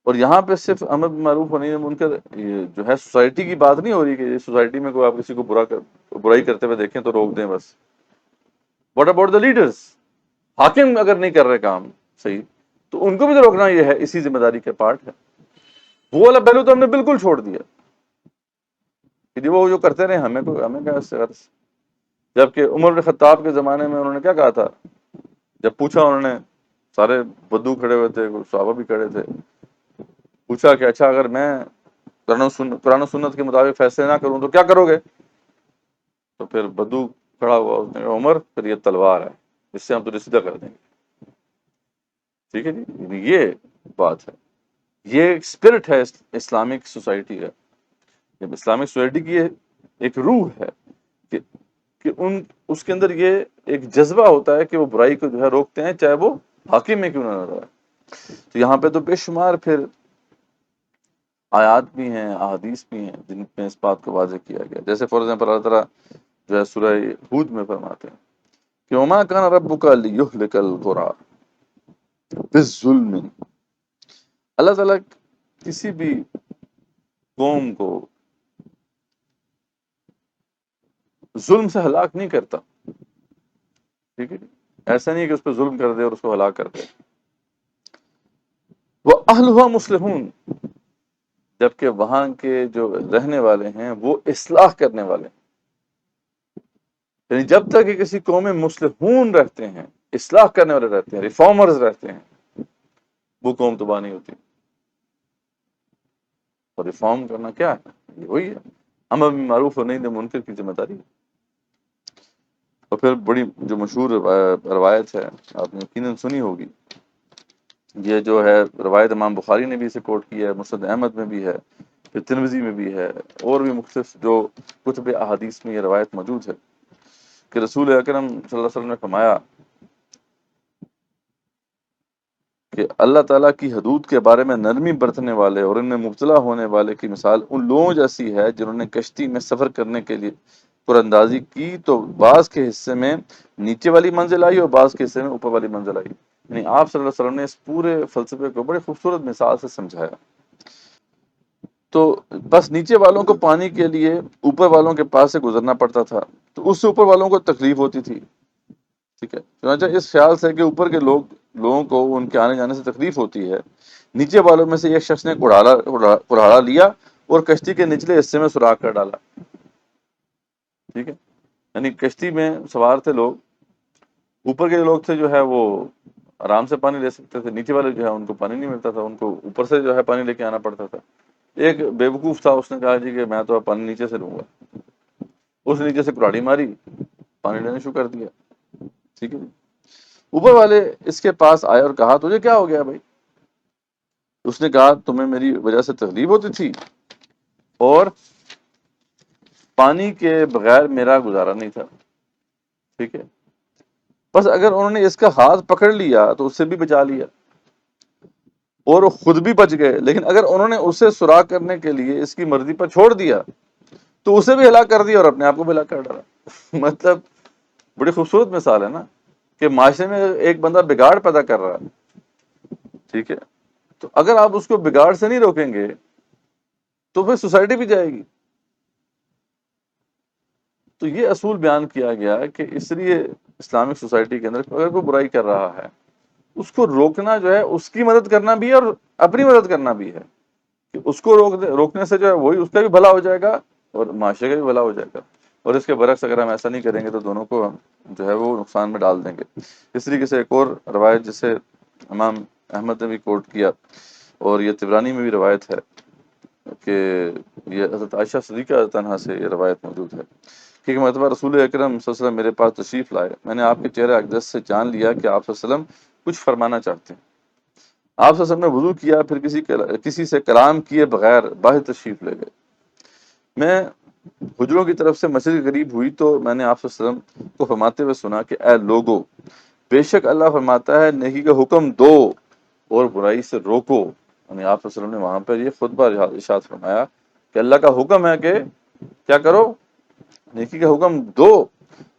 اور یہاں پہ صرف امر بالمعروف اور نہی عن المنکر یہ جو ہے سوسائٹی کی بات نہیں ہو رہی کہ سوسائٹی میں کوئی آپ کسی کو برائی کرتے ہوئے دیکھیں تو روک دیں بس. What about the leaders? حاکم اگر نہیں کر رہے کام صحیح تو ان کو بھی تو روکنا یہ ہے، اسی ذمہ داری کے پارٹ ہے. وہ والا پہلو تو ہم نے بالکل چھوڑ دیا کہ وہ جو کرتے رہے، ہمیں کیا اس سے غرض. جبکہ عمر بن خطاب کے زمانے میں انہوں نے کیا کہا تھا، جب پوچھا انہوں نے، سارے بدو کھڑے ہوئے تھے، صحابہ بھی کھڑے تھے، پوچھا کہ اچھا اگر میں قرآن و سنت کے مطابق فیصلے نہ کروں تو کیا کرو گے؟ تو پھر بدو کھڑا ہوا، اس نے کہا عمر پھر یہ تلوار ہے، اس سے ہم تو سیدھا کر دیں گے. ٹھیک ہے جی، یہ بات ہے، یہ ایک اسپرٹ ہے اسلامک سوسائٹی کا. جب اسلامک سوسائٹی کی ایک روح ہے کہ اس کے اندر یہ ایک جذبہ ہوتا ہے کہ وہ برائی کو جو ہے روکتے ہیں، چاہے وہ حاکم میں کیوں نہ رہا. تو یہاں پہ تو بے شمار پھر آیات بھی ہیں، احادیث بھی ہیں جن میں اس بات کو واضح کیا گیا. جیسے فار ایگزامپل اللہ تعالیٰ جو ہے سورہ ہود میں فرماتے ہیں کہ وما کان ربک لیہلک القری بالظلم. اللہ تعالیٰ کسی بھی قوم کو ظلم سے ہلاک نہیں کرتا. ٹھیک ہے، ایسا نہیں کہ اس پہ ظلم کر دے اور اس کو ہلاک کر دے. وَأَهْلُهَا مُصْلِحُونَ، جبکہ وہاں کے جو رہنے والے ہیں وہ اصلاح کرنے والے ہیں. یعنی جب تک کہ کسی قوم میں مصلحون رہتے ہیں، اصلاح کرنے والے رہتے ہیں، ریفارمرز رہتے ہیں، وہ قوم تباہ نہیں ہوتی. اور ریفارم کرنا کیا ہے؟ یہ وہی ہے، امر بالمعروف اور نہی عن المنکر کی ذمہ داری. اور پھر بڑی جو مشہور روایت ہے، آپ نے یقیناً سنی ہوگی، یہ جو ہے روایت امام بخاری نے بھی اسے کوٹ کیا ہے، مسند احمد میں بھی ہے، پھر ترمذی میں بھی ہے، اور بھی مختلف جو کتب احادیث میں یہ روایت موجود ہے کہ رسول اکرم صلی اللہ علیہ وسلم نے فرمایا کہ اللہ تعالیٰ کی حدود کے بارے میں نرمی برتنے والے اور ان میں مبتلا ہونے والے کی مثال ان لوگوں جیسی ہے جنہوں نے کشتی میں سفر کرنے کے لیے قراندازی کی تو بعض کے حصے میں نیچے والی منزل آئی اور بعض کے حصے میں اوپر والی منزل آئی. یعنی آپ صلی اللہ علیہ وسلم نے اس پورے فلسفے کو بڑے خوبصورت مثال سے سمجھایا. تو بس نیچے والوں کو پانی کے لیے اوپر والوں کے پاس سے گزرنا پڑتا تھا، تو اس سے اوپر والوں کو تکلیف ہوتی تھی. ٹھیک ہے، چنانچہ اس خیال سے کہ اوپر کے لوگوں کو ان کے آنے جانے سے تکلیف ہوتی ہے، نیچے والوں میں سے ایک شخص نے کڑھاڑا لیا اور کشتی کے نچلے حصے میں سوراخ کر ڈالا. ٹھیک ہے، یعنی کشتی میں سوار تھے لوگ، اوپر کے لوگ تھے جو ہے وہ آرام سے پانی لے سکتے تھے، نیچے والے جو ہے ان کو پانی نہیں ملتا تھا، ان کو اوپر سے جو ہے پانی لے کے آنا پڑتا تھا۔ ایک بیوقوف تھا، اس نے کہا جی کہ میں تو اب پانی نیچے سے لوں گا، اس نیچے سے کلاڑی ماری، پانی لینا شروع کر دیا، ٹھیک ہے جی۔ اوپر والے اس کے پاس آئے اور کہا تجھے کیا ہو گیا بھائی؟ اس نے کہا تمہیں میری وجہ سے تکلیف ہوتی تھی اور پانی کے بغیر میرا گزارا نہیں تھا، ٹھیک ہے، بس اگر انہوں نے اس کا ہاتھ پکڑ لیا تو اس سے بھی بچا لیا اور وہ خود بھی بچ گئے، لیکن اگر انہوں نے اسے سراغ کرنے کے لیے اس کی مرضی پر چھوڑ دیا تو اسے بھی ہلاک کر دیا اور اپنے آپ کو بھی ہلاک کر ڈالا۔ مطلب بڑی خوبصورت مثال ہے نا، کہ معاشرے میں ایک بندہ بگاڑ پیدا کر رہا ہے، ٹھیک ہے، تو اگر آپ اس کو بگاڑ سے نہیں روکیں گے تو پھر سوسائٹی بھی جائے گی۔ تو یہ اصول بیان کیا گیا کہ اس لیے اسلامک سوسائٹی کے اندر اگر کوئی برائی کر رہا ہے اس کو روکنا جو ہے اس کی مدد کرنا بھی ہے اور اپنی مدد کرنا بھی ہے، کہ اس کو روکنے سے جو ہے وہی اس کا بھی بھلا ہو جائے گا اور معاشرے کا بھی بھلا ہو جائے گا، اور اس کے برعکس اگر ہم ایسا نہیں کریں گے تو دونوں کو ہم جو ہے وہ نقصان میں ڈال دیں گے۔ اس طریقے سے ایک اور روایت جسے امام احمد نے بھی کوٹ کیا اور یہ طبرانی میں بھی روایت ہے کہ یہ حضرت عائشہ صدیقہ تنہا سے یہ روایت موجود ہے کہ ایک مرتبہ رسول اکرم صلی اللہ علیہ وسلم میرے پاس تشریف لائے، میں نے آپ کے چہرے اقدس سے جان لیا کہ آپ صلی اللہ علیہ وسلم کچھ فرمانا چاہتے ہیں۔ آپ صلی اللہ علیہ وسلم نے وضو کیا، پھر کسی سے کلام کیے بغیر باہر تشریف لے گئے۔ میں حجروں کی طرف سے مسجد کے قریب ہوئی تو میں نے آپ صلی اللہ علیہ وسلم کو فرماتے ہوئے سنا کہ اے لوگو، بے شک اللہ فرماتا ہے نیکی کا حکم دو اور برائی سے روکو۔ یعنی آپ صلی اللہ علیہ وسلم نے وہاں پر یہ خطبہ ارشاد فرمایا کہ اللہ کا حکم ہے کہ کیا کرو، نیکی کا حکم دو،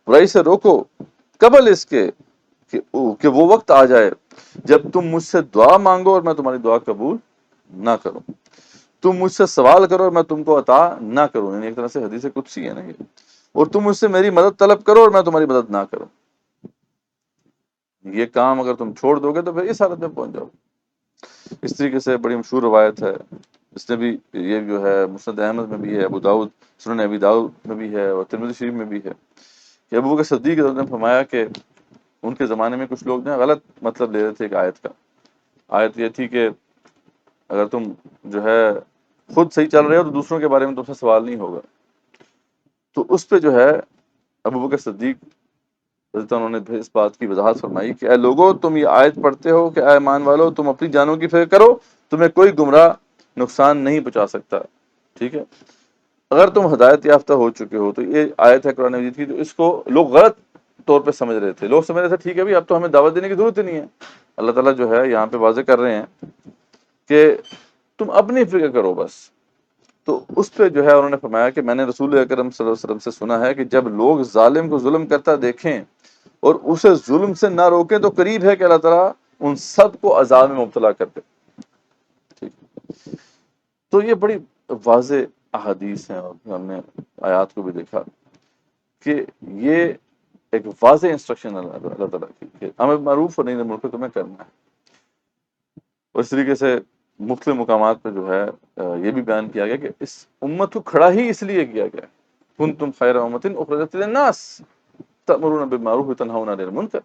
برائی سے روکو، قبل اس کے کہ وہ وقت آ جائے جب تم مجھ سے دعا مانگو اور میں تمہاری دعا قبول نہ کروں، تم مجھ سے سوال کرو اور میں تم کو عطا نہ کروں، یعنی ایک طرح سے حدیث قدسی ہے نا یہ، اور تم مجھ سے میری مدد طلب کرو اور میں تمہاری مدد نہ کروں۔ یہ کام اگر تم چھوڑ دو گے تو پھر اس حالت میں پہنچ جاؤ۔ اس طریقے سے بڑی مشہور روایت ہے، اس نے بھی یہ جو ہے مسند احمد میں بھی ہے، ابو داؤد سنن ابی داؤد میں بھی ہے اور ترمذی شریف میں بھی ہے کہ ابو بکر صدیق نے فرمایا کہ ان کے زمانے میں کچھ لوگ غلط مطلب لے رہے تھے ایک آیت کا۔ آیت یہ تھی کہ اگر تم جو ہے خود صحیح چل رہے ہو تو دوسروں کے بارے میں تم سے سوال نہیں ہوگا۔ تو اس پہ جو ہے ابو بکر صدیق رضی اللہ عنہ نے اس بات کی وضاحت فرمائی کہ اے لوگو، تم یہ آیت پڑھتے ہو کہ اے ایمان والو تم اپنی جانوں کی فکر کرو، تمہیں کوئی گمراہ نقصان نہیں پہنچا سکتا، ٹھیک ہے۔ اگر تم ہدایت یافتہ ہو چکے ہو، تو یہ آیت ہے قرآن مجید کی، تو اس کو لوگ غلط طور پہ سمجھ رہے تھے، لوگ سمجھ رہے تھے ٹھیک ہے بھی اب تو ہمیں دعوت دینے کی ضرورت ہی نہیں ہے۔ اللہ تعالیٰ جو ہے یہاں پہ واضح کر رہے ہیں کہ تم اپنی فکر کرو بس۔ تو اس پہ جو ہے انہوں نے فرمایا کہ میں نے رسول اکرم صلی اللہ علیہ وسلم سے سنا ہے کہ جب لوگ ظالم کو ظلم کرتا دیکھیں اور اسے ظلم سے نہ روکیں تو قریب ہے کہ اللہ تعالیٰ ان سب کو عذاب میں مبتلا کر دے، ٹھیک۔ تو یہ بڑی واضح احادیث ہیں اور ہم نے آیات کو بھی دیکھا کہ یہ ایک واضح انسٹرکشن ہے اللہ تعالیٰ کی کہ امر معروف اور نہی عن المنکر تمہیں کرنا ہے۔ اور اس طریقے سے مختلف مقامات پہ جو ہے یہ بھی بیان کیا گیا کہ اس امت کو کھڑا ہی اس لیے کیا گیا، کنتم خیر امۃ اخرجت للناس تأمرون بالمعروف وتنہون عن المنکر۔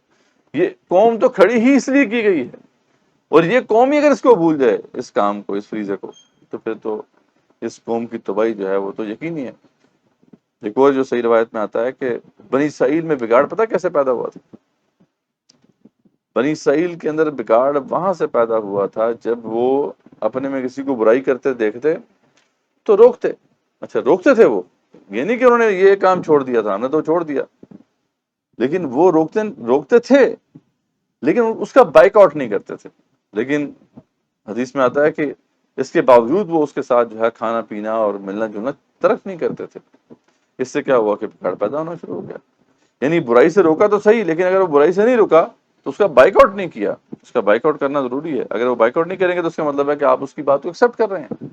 یہ قوم تو کھڑی ہی اس لیے کی گئی ہے، اور یہ قوم ہی اگر اس کو بھول جائے، اس کام کو، اس فریضے کو، تو پھر تو اس قوم کی تباہی جو ہے وہ تو یقینی ہے۔ ایک اور جو صحیح روایت میں آتا ہے کہ بنی اسرائیل میں بگاڑ پتہ کیسے پیدا ہوا تھا؟ بنی اسرائیل کے اندر بگاڑ وہاں سے پیدا ہوا تھا جب وہ اپنے میں کسی کو برائی کرتے دیکھتے تو روکتے۔ اچھا روکتے تھے وہ، یہ نہیں کہ انہوں نے یہ کام چھوڑ دیا تھا، ہم نے تو چھوڑ دیا، لیکن وہ روکتے تھے لیکن اس کا بائک آؤٹ نہیں کرتے تھے۔ لیکن حدیث میں آتا ہے کہ اس کے باوجود وہ اس کے ساتھ جو ہے کھانا پینا اور ملنا جلنا ترک نہیں کرتے تھے۔ اس سے کیا ہوا کہ بگاڑ پیدا ہونا شروع ہو گیا۔ یعنی برائی سے روکا تو صحیح، لیکن اگر وہ برائی سے نہیں روکا تو اس کا بائک آؤٹ نہیں کیا۔ اس کا بائک آؤٹ کرنا ضروری ہے، اگر وہ بائک آؤٹ نہیں کریں گے تو اس کا مطلب ہے کہ آپ اس کی بات کو ایکسیپٹ کر رہے ہیں،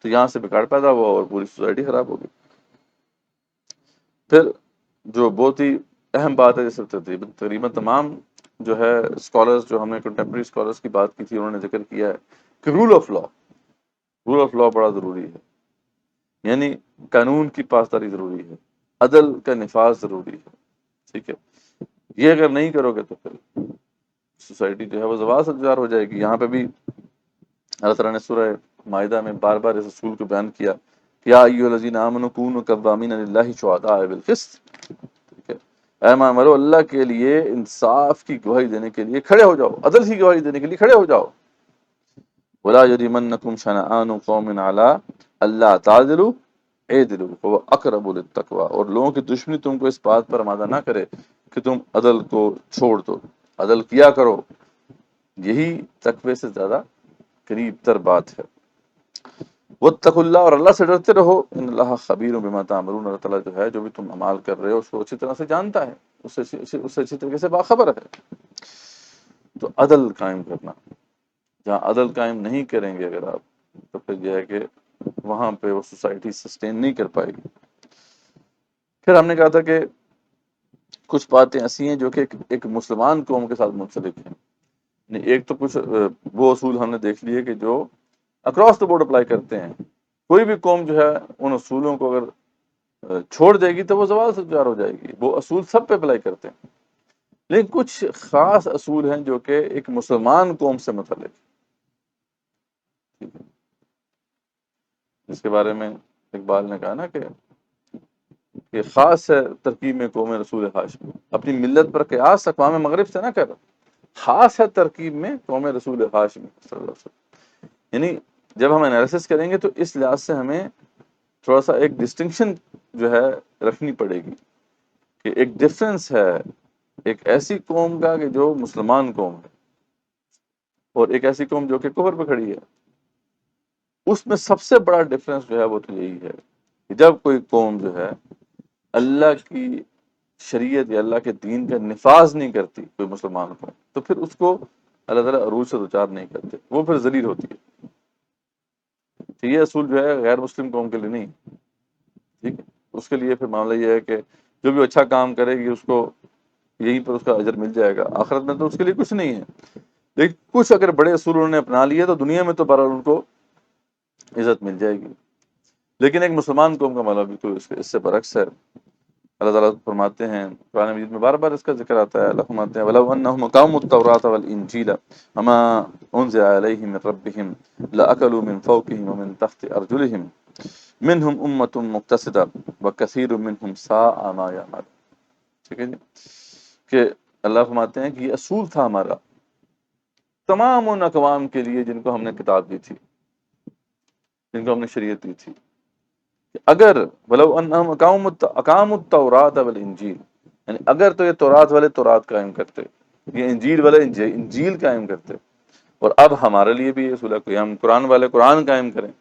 تو یہاں سے بگاڑ پیدا ہوا اور پوری سوسائٹی خراب ہو گئی۔ پھر جو بہت ہی اہم بات ہے، جیسے تقریباً تمام جو ہے اسکالرز، جو ہم نے کنٹمپریری اسکالرز کی بات کی تھی، انہوں نے ذکر کیا ہے کہ رول آف لا بڑا ضروری ہے، یعنی قانون کی پاسداری ضروری ہے، عدل کا نفاذ ضروری ہے، ٹھیک ہے۔ یہ اگر نہیں کرو گے تو پھر سوسائٹی جو ہے وہ زوال سے دوچار ہو جائے گی۔ یہاں پہ بھی اللہ تعالیٰ نے سورہ مائدہ میں بار بار اس اصول کو بیان کیا، یا ایھا الذین آمنوا کونوا قوامین للہ شہداء بالقسط، ٹھیک ہے، اے ایمان والو اللہ کے لیے انصاف کی گواہی دینے کے لیے کھڑے ہو جاؤ، عدل کی گواہی دینے کے لیے کھڑے ہو جاؤ۔ ولا یجرمنکم شنآن قوم علی الا تعدلوا اعدلوا هو اقرب للتقوی، اور لوگوں کی دشمنی تم کو اس بات پر آمادہ نہ کرے کہ تم عدل کو چھوڑ دو، عدل کیا کرو، یہی تقوی سے زیادہ قریب تر بات ہے۔ واتقوا اللہ، اور اللہ سے ڈرتے رہو، ان اللہ خبیر بما تعملون، اللہ تعالیٰ جو ہے جو بھی تم اعمال کر رہے ہو اس کو اچھی طرح سے جانتا ہے، اس سے اچھی طریقے سے باخبر ہے۔ تو عدل قائم کرنا، جہاں عدل قائم نہیں کریں گے اگر آپ، تو پھر یہ ہے کہ وہاں پہ وہ سوسائٹی سسٹین نہیں کر پائے گی۔ پھر ہم نے کہا تھا کہ کچھ باتیں ایسی ہیں جو کہ ایک مسلمان قوم کے ساتھ منسلک ہیں۔ ایک تو کچھ وہ اصول ہم نے دیکھ لیے کہ جو اکراس دا بورڈ اپلائی کرتے ہیں، کوئی بھی قوم جو ہے ان اصولوں کو اگر چھوڑ دے گی تو وہ زوال سے دوچار ہو جائے گی، وہ اصول سب پہ اپلائی کرتے ہیں۔ لیکن کچھ خاص اصول ہیں جو کہ ایک مسلمان قوم سے متعلق، جس کے بارے میں اقبال نے کہا نا کہ یہ خاص ہے ترکیب میں قوم رسول ہاشمی، اپنی ملت پر قیاس اقوام مغرب سے نہ کر، خاص ہے ترکیب میں قوم رسول ہاشمی صلی اللہ علیہ وسلم۔ یعنی جب ہم انالیسس کریں گے تو اس لحاظ سے ہمیں تھوڑا سا ایک ڈسٹنکشن جو ہے رکھنی پڑے گی کہ ایک ڈفرنس ہے ایک ایسی قوم کا کہ جو مسلمان قوم ہے، اور ایک ایسی قوم جو کہ کفر پہ کھڑی ہے۔ اس میں سب سے بڑا ڈفرنس جو ہے وہ تو یہی ہے کہ جب کوئی قوم جو ہے اللہ کی شریعت یا اللہ کے دین کا نفاذ نہیں کرتی کوئی مسلمان قوم، تو پھر اس کو اللہ تعالیٰ عروج سے دوچار نہیں کرتے، وہ پھر ذلیل ہوتی ہے۔ تو یہ اصول جو ہے غیر مسلم قوم کے لیے نہیں، ٹھیک ہے، اس کے لیے پھر معاملہ یہ ہے کہ جو بھی اچھا کام کرے گی اس کو یہیں پر اس کا اجر مل جائے گا، آخرت میں تو اس کے لیے کچھ نہیں ہے۔ لیکن کچھ اگر بڑے اصول انہوں نے اپنا لیے تو دنیا میں تو بہرحال ان کو عزت مل جائے گی، لیکن ایک مسلمان قوم کا معاملہ بالکل اس سے برعکس ہے۔ اللہ تعالیٰ فرماتے ہیں قرآن مجید میں بار بار اس کا ذکر آتا ہے، اللہ فرماتے ہیں وَلَوْ أَنَّهُمْ أَقَامُوا التَّوْرَاةَ وَالْإِنْجِيلَ وَمَا أُنزِلَ عَلَيْهِم مِّن رَّبِّهِمْ لَأَكَلُوا مِن فَوْقِهِمْ وَمِن تَحْتِ أَرْجُلِهِم مِّنْهُمْ أُمَّةٌ مُّقْتَصِدَةٌ وَكَثِيرٌ مِّنْهُمْ سَاءَ مَا يَعْمَلُونَ۔ ٹھیک ہے جی، کہ اللہ فرماتے ہیں کہ یہ اصول تھا ہمارا تمام ان اقوام کے لیے جن کو ہم نے کتاب دی تھی، جن کو ہم نے شریعت دی تھی، اگر ولو انہم اقاموا التوراۃ والانجیل، یعنی اگر تو یہ تورات والے تورات قائم کرتے، یہ انجیل والے انجیل قائم کرتے، اور اب ہمارے لیے بھی یہ اصول ہے کہ ہم قرآن والے قرآن قائم کریں،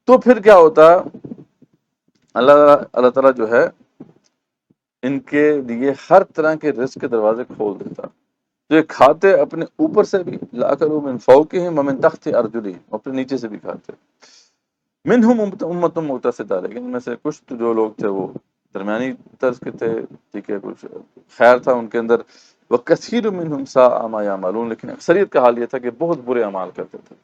تو پھر کیا ہوتا؟ اللہ تعالیٰ جو ہے ان کے لیے ہر طرح کے رزق کے دروازے کھول دیتا، تو یہ کھاتے اپنے اوپر سے بھی، لَأَكَلُوا مِن فَوْقِهِمْ وَمِن تَحْتِ أَرْجُلِهِمْ، اپنے نیچے سے بھی کھاتے۔ منہم امت مقتصدہ، لیکن ان میں سے کچھ تو جو لوگ تھے وہ درمیانی طرز کے تھے، ٹھیک ہے، کچھ خیر تھا ان کے اندر، وکثیر منہم ساء ما یعملون، لیکن اکثریت کا حال یہ تھا کہ بہت برے اعمال کرتے تھے۔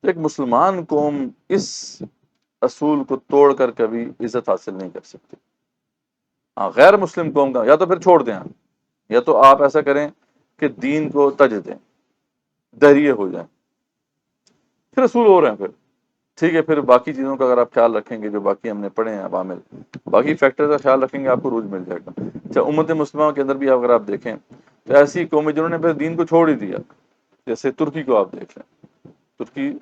ایک مسلمان قوم اس اصول کو توڑ کر کبھی عزت حاصل نہیں کر سکتی۔ غیر مسلم قوم کا یا تو پھر چھوڑ دیں، یا تو آپ ایسا کریں کہ دین کو تج دیں، دہریے ہو جائیں، پھر اصول ہو رہے ہیں، پھر ٹھیک ہے، پھر باقی چیزوں کا اگر آپ خیال رکھیں گے جو باقی ہم نے پڑھے ہیں عوامل، باقی فیکٹر کا خیال رکھیں گے، آپ کو عروج مل جائے گا۔ اچھا، امت مسلمہ کے اندر بھی اگر آپ دیکھیں تو ایسی قومیں جنہوں نے پھر دین کو چھوڑ ہی دیا، جیسے ترکی کو آپ دیکھ لیں، ترکی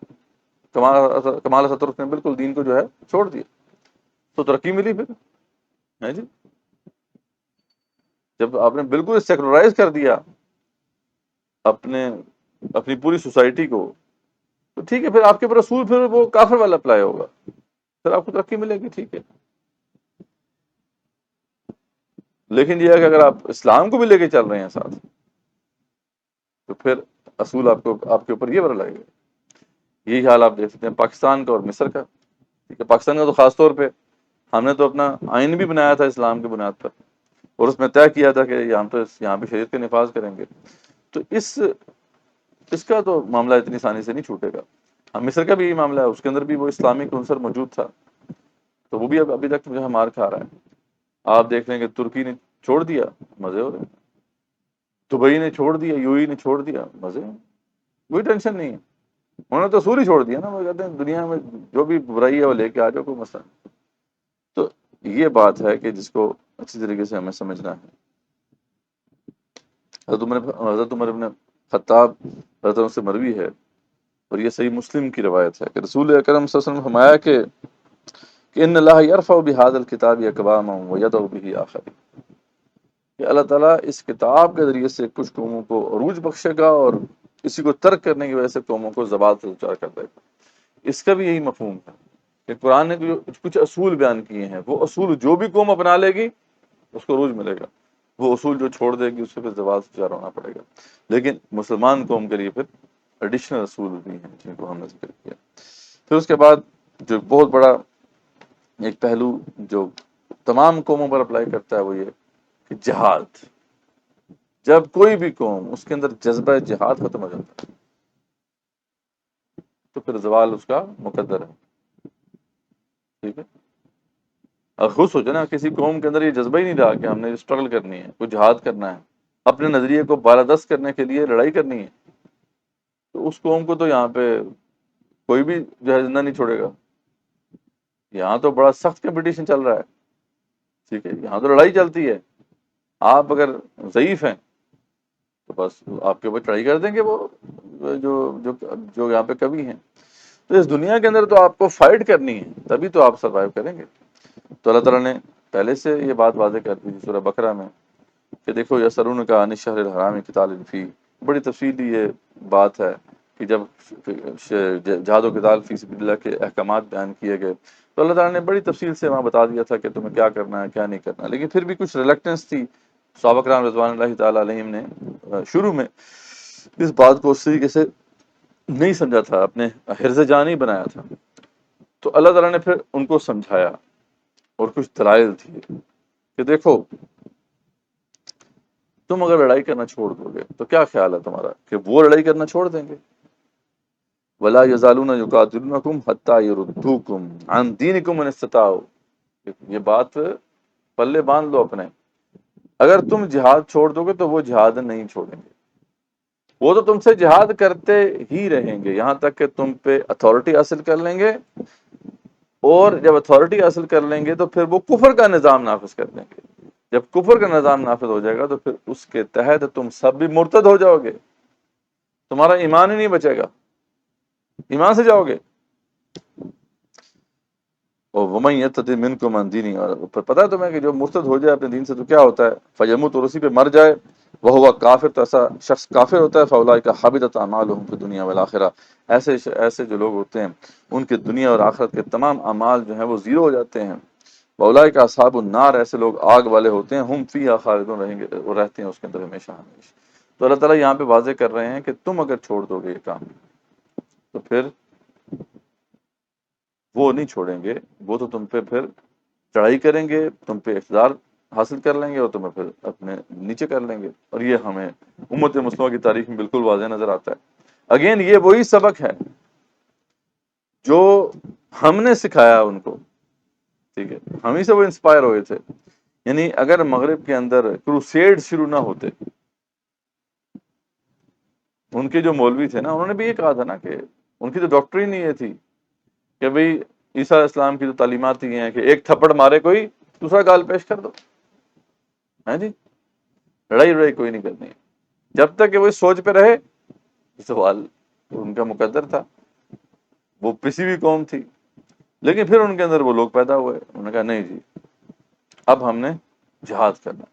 کمال اتاترک نے بالکل دین کو جو ہے چھوڑ دیا، تو ترقی ملی پھر ہے جی، جب آپ نے بالکل سیکولرائز کر دیا اپنی پوری سوسائٹی کو، تو ٹھیک ہے، پھر آپ کے اوپر رسول پھر وہ کافر والا اپلائی ہوگا، پھر آپ کو ترقی ملے گی، ٹھیک ہے۔ لیکن یہ ہے کہ اگر آپ اسلام کو بھی لے کے چل رہے ہیں ساتھ، تو پھر اصول آپ کے اوپر یہ برا لگے گا۔ یہی حال آپ دیکھ سکتے ہیں پاکستان کا اور مصر کا، ٹھیک ہے، پاکستان کا تو خاص طور پہ ہم نے تو اپنا آئین بھی بنایا تھا اسلام کی بنیاد پر، اور اس میں طے کیا تھا کہ ہم تو یہاں پہ شریعت کا نفاذ کریں گے، تو اس کا تو معاملہ اتنی آسانی سے نہیں چھوٹے گا۔ مصر کا بھی یہی معاملہ ہے، اس کے اندر بھی وہ اسلامک عنصر موجود تھا، تو وہ بھی ابھی تک جو ہے مار کھا رہا ہے۔ آپ دیکھ لیں کہ ترکی نے چھوڑ دیا، مزے ہو رہے ہیں، دبئی نے چھوڑ دیا، یو ای نے چھوڑ دیا، مزے ہیں، کوئی ٹینشن نہیں ہے، انہوں نے تو اصول ہی چھوڑ دیا نا، وہ کہتے ہیں دنیا میں جو بھی برائی ہے وہ لے کے آ جاؤ، کوئی مسئلہ نہیں۔ تو یہ بات ہے کہ جس کو اچھی طریقے سے ہمیں سمجھنا ہے۔ حضرت عمر ابن خطاب حضرت عنہ سے مروی ہے، اور یہ صحیح مسلم کی روایت ہے کہ رسول اکرم صلی اللہ علیہ وسلم نے فرمایا کہ ان اللہ یرفع بہذا الکتاب اقواما ویدع به آخرین، کہ اللہ تعالیٰ اس کتاب کے ذریعے سے کچھ قوموں کو عروج بخشے گا اور اسی کو ترک کرنے کی وجہ سے قوموں کو زوال سے دوچار کر دے گا۔ اس کا بھی یہی مفہوم ہے کہ قرآن نے جو کچھ اصول بیان کیے ہیں، وہ اصول جو بھی قوم اپنا لے گی اس کو عروج ملے گا، وہ اصول جو چھوڑ دے گی اس سے پھر زوال سے دوچار ہونا پڑے گا۔ لیکن مسلمان قوم کے لیے پھر ایڈیشنل اصول بھی ہیں جن کو ہم نے ذکر کیا۔ پھر اس کے بعد جو بہت بڑا ایک پہلو جو تمام قوموں پر اپلائی کرتا ہے وہ یہ کہ جہاد، جب کوئی بھی قوم اس کے اندر جذبہ جہاد ختم ہو جاتا ہے تو پھر زوال اس کا مقدر ہے، ٹھیک ہے۔ اور خود سوچے نا، کسی قوم کے اندر یہ جذبہ ہی نہیں رہا کہ ہم نے اسٹرگل کرنی ہے، کوئی جہاد کرنا ہے، اپنے نظریے کو بالادست کرنے کے لیے لڑائی کرنی ہے، تو اس قوم کو تو یہاں پہ کوئی بھی جو ہے زندہ نہیں چھوڑے گا۔ یہاں تو بڑا سخت کمپٹیشن چل رہا ہے، ٹھیک ہے، یہاں تو لڑائی چلتی ہے، آپ اگر ضعیف ہیں تو بس آپ کے اوپر چڑھائی کر دیں گے وہ جو جو جو یہاں پہ کبھی ہیں۔ تو اس دنیا کے اندر تو آپ کو فائٹ کرنی ہے، تبھی تو آپ سروائیو کریں گے۔ تو اللہ تعالیٰ نے پہلے سے یہ بات واضح کر دی تھی سورہ بقرہ میں کہ دیکھو یسألونک عن الشہر الحرام قتال فیہ، بڑی تفصیلی یہ بات ہے کہ جب جہاد و قتال فی سبیل اللہ کے احکامات بیان کیے گئے تو اللہ تعالیٰ نے بڑی تفصیل سے وہاں بتا دیا تھا کہ تمہیں کیا کرنا ہے کیا نہیں کرنا، لیکن پھر بھی کچھ ریلیکٹنس تھی، صحابہ کرام رضوان اللہ تعالیٰ علیہم نے شروع میں اس بات کو اس طریقے سے نہیں سمجھا تھا، اپنے حرز جانی بنایا تھا۔ تو اللہ تعالیٰ نے پھر ان کو سمجھایا اور کچھ دلائل تھی کہ دیکھو تم اگر لڑائی کرنا چھوڑ دو گے تو کیا خیال ہے تمہارا کہ وہ لڑائی کرنا چھوڑ دیں گے؟ وَلَا يَزَالُونَ يُقَاتِلُونَكُمْ حَتَّى يَرُدُّوكُمْ عَنْ دِينِكُمْ إِنِ اسْتَطَاعُوا، یہ بات پلے باندھ لو اپنے، اگر تم جہاد چھوڑ دو گے تو وہ جہاد نہیں چھوڑیں گے، وہ تو تم سے جہاد کرتے ہی رہیں گے یہاں تک کہ تم پہ اتھارٹی حاصل کر لیں گے، اور جب اتھارٹی حاصل کر لیں گے تو پھر وہ کفر کا نظام نافذ کر دیں گے۔ جب کفر کا نظام نافذ ہو جائے گا تو پھر اس کے تحت تم سب بھی مرتد ہو جاؤ گے، تمہارا ایمان ہی نہیں بچے گا، ایمان سے جاؤ گے۔ اور وَمَن يَرْتَدِدْ مِنْكُمْ عَنْ دِينِهِ، اور پھر پتہ ہے تمہیں کہ جو مرتد ہو جائے اپنے دین سے تو کیا ہوتا ہے، فَيَمُوتْ، اور اسی پہ مر جائے، وَهُوَ كَافِرٌ، تو ایسا شخص کافر ہوتا ہے، فَأُولَٰئِكَ حَبِطَتْ أَعْمَالُهُمْ فِي الدُّنْيَا وَالْآخِرَةِ، ایسے جو لوگ ہوتے ہیں ان کے دنیا اور آخرت کے تمام اعمال جو ہیں وہ زیرو ہو جاتے ہیں۔ وَأُولَٰئِكَ أَصْحَابُ النَّارِ، ایسے لوگ آگ والے ہوتے ہیں، ہم فیہا خالدون، رہیں گے وہ رہتے ہیں اس کے اندر ہمیشہ ہمیشہ۔ تو اللہ تعالیٰ یہاں پہ واضح کر رہے ہیں کہ تم اگر چھوڑ دو گے یہ کام تو پھر وہ نہیں چھوڑیں گے، وہ تو تم پہ پھر چڑھائی کریں گے، تم پہ اقتدار حاصل کر لیں گے اور تمہیں پھر اپنے نیچے کر لیں گے، اور یہ ہمیں امت مسلمہ کی تاریخ میں بالکل واضح نظر آتا ہے۔ اگین یہ وہی سبق ہے جو ہم نے سکھایا ان کو، ٹھیک ہے، ہم ہی سے وہ انسپائر ہوئے تھے۔ یعنی اگر مغرب کے اندر کروسیڈ شروع نہ ہوتے، ان کے جو مولوی تھے نا انہوں نے بھی یہ کہا تھا نا کہ ان کی تو ڈاکٹرین ہی یہ تھی کہ بھئی عیسیٰ علیہ السلام کی جو تعلیمات یہ ہیں کہ ایک تھپڑ مارے کوئی دوسرا گال پیش کر دو، ہے جی، لڑائی کوئی نہیں کرنی ہے، جب تک کہ وہ اس سوچ پہ رہے سوال ان کا مقدر تھا، وہ کسی بھی قوم تھی۔ لیکن پھر ان کے اندر وہ لوگ پیدا ہوئے، انہوں نے کہا نہیں جی اب ہم نے جہاد کرنا،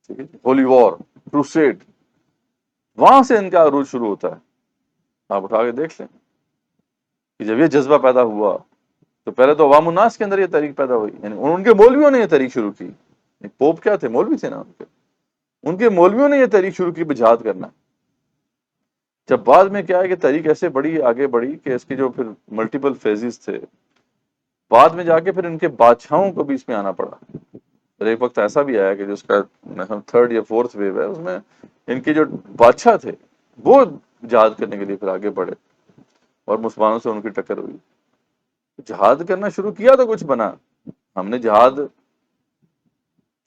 ٹھیک ہے، ہولی وار، کروسیڈ، وہاں سے ان کا عروج شروع ہوتا ہے۔ آپ اٹھا کے دیکھ لیں کہ جب یہ جذبہ پیدا ہوا تو پہلے تو عوام الناس کے اندر یہ تحریک پیدا ہوئی، یعنی ان کے مولویوں نے یہ تحریک شروع کی، پوپ کیا تھے، مولوی تھے نا، ان کے مولویوں نے یہ تحریک شروع کی جہاد کرنا۔ جب بعد میں کیا ہے کہ تحریک ایسے بڑی آگے بڑھی کہ اس کے جو پھر ملٹیپل فیزز تھے، بعد میں جا کے پھر ان کے بادشاہوں کو بھی اس میں آنا پڑا۔ پھر ایک وقت ایسا بھی آیا کہ جو اس کا تھرڈ یا فورتھ ویو ہے، اس میں ان کے جو بادشاہ تھے وہ جہاد کرنے کے لیے پھر آگے بڑھے اور مسلمانوں سے ان کی ٹکر ہوئی، جہاد کرنا شروع کیا تو کچھ بنا۔ ہم نے جہاد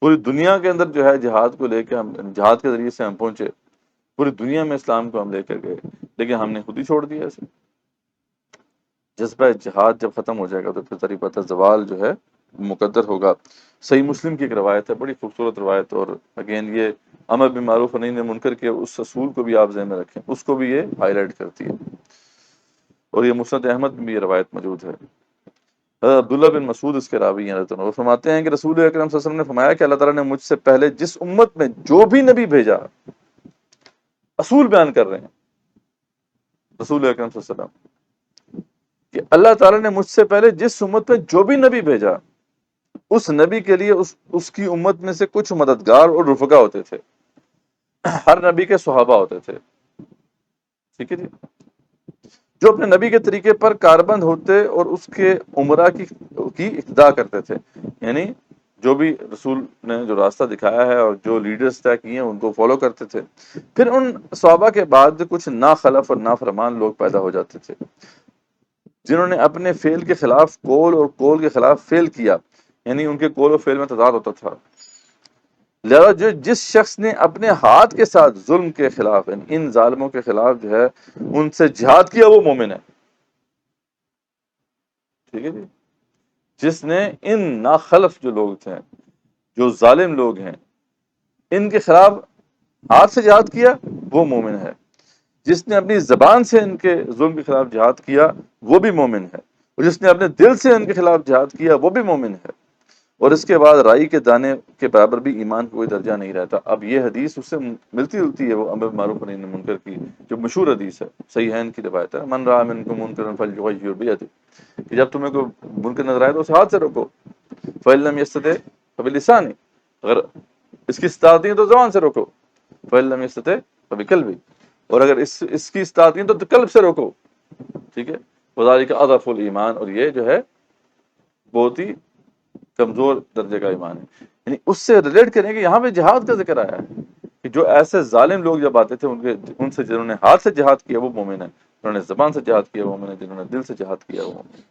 پوری دنیا کے اندر جو ہے جہاد کو لے کے ہم جہاد کے ذریعے سے ہم پہنچے، پوری دنیا میں اسلام کو ہم لے کر گئے، لیکن ہم نے خود ہی چھوڑ دیا اسے۔ جذبہ جہاد جب ختم ہو جائے گا تو پھر تری پتہ زوال جو ہے مقدر ہوگا۔ صحیح مسلم کی ایک روایت ہے، بڑی خوبصورت روایت، اور اگین یہ امر بالمعروف و نہی عن منکر کے اس اصول کو بھی آپ ذہن میں رکھیں، اس کو بھی یہ ہائی لائٹ کرتی ہے، اور یہ مسند احمد میں بھی یہ روایت موجود ہے۔ حضرت عبداللہ بن مسعود اس کے راوی ہیں، وہ فرماتے ہیں کہ رسول اکرم صلی اللہ علیہ وسلم نے فرمایا کہ اللہ تعالیٰ نے مجھ سے پہلے جس امت میں جو بھی نبی بھیجا، اصول بیان کر رہے ہیں رسول اکرم صلی اللہ علیہ وسلم، کہ اللہ تعالیٰ نے مجھ سے پہلے جس امت میں جو بھی نبی بھیجا، اس نبی کے لیے اس کی امت میں سے کچھ مددگار اور رفقا ہوتے تھے، ہر نبی کے صحابہ ہوتے تھے، ٹھیک ہے جی، جو اپنے نبی کے طریقے پر کاربند ہوتے اور اس کے عمرہ کی اقتدا کرتے تھے، یعنی جو بھی رسول نے جو راستہ دکھایا ہے اور جو لیڈرز طے کیے ہیں ان کو فالو کرتے تھے۔ پھر ان صحابہ کے بعد کچھ ناخلف اور نافرمان لوگ پیدا ہو جاتے تھے، جنہوں نے اپنے فعل کے خلاف قول اور قول کے خلاف فعل کیا، یعنی ان کے قول و فعل میں تضاد ہوتا تھا۔ لہذا جس شخص نے اپنے ہاتھ کے ساتھ ظلم کے خلاف، یعنی ان ظالموں کے خلاف جو ہے ان سے جہاد کیا، وہ مومن ہے، ٹھیک ہے جی۔ جس نے ان ناخلف جو لوگ تھے، جو ظالم لوگ ہیں، ان کے خلاف ہاتھ سے جہاد کیا، وہ مومن ہے۔ جس نے اپنی زبان سے ان کے ظلم کے خلاف جہاد کیا، وہ بھی مومن ہے، اور جس نے اپنے دل سے ان کے خلاف جہاد کیا، وہ بھی مومن ہے، اور اس کے بعد رائی کے دانے کے برابر بھی ایمان کا کوئی درجہ نہیں رہتا۔ اب یہ حدیث اس سے ملتی جلتی ہے، وہ امر بالمعروف و نہی عن المنکر کی جو مشہور حدیث ہے، صحیحین کی روایت ہے، من رأى منکم منکرا فلیغیرہ بیدہ، کہ جب تمہیں کوئی منکر نظر آئے تو اسے ہاتھ سے روکو، فإن لم یستطع فبلسانہ، اگر اس کی استطاعت نہیں ہے تو زبان سے روکو، فإن لم یستطع فبقلبہ، اور اگر اس کی استطاعت نہیں تو قلب سے روکو، ٹھیک ہے۔ وذالک اضعف الایمان، اور یہ جو ہے بہت ہی کمزور درجے کا ایمان ہے، یعنی اس سے ریلیٹ کریں کہ یہاں پہ جہاد کا ذکر آیا ہے، کہ جو ایسے ظالم لوگ جب آتے تھے ان سے جنہوں نے ہاتھ سے جہاد کیا وہ مومن ہے، جنہوں نے زبان سے جہاد کیا وہ مومن ہے، جنہوں نے دل سے جہاد کیا وہ مومن ہے۔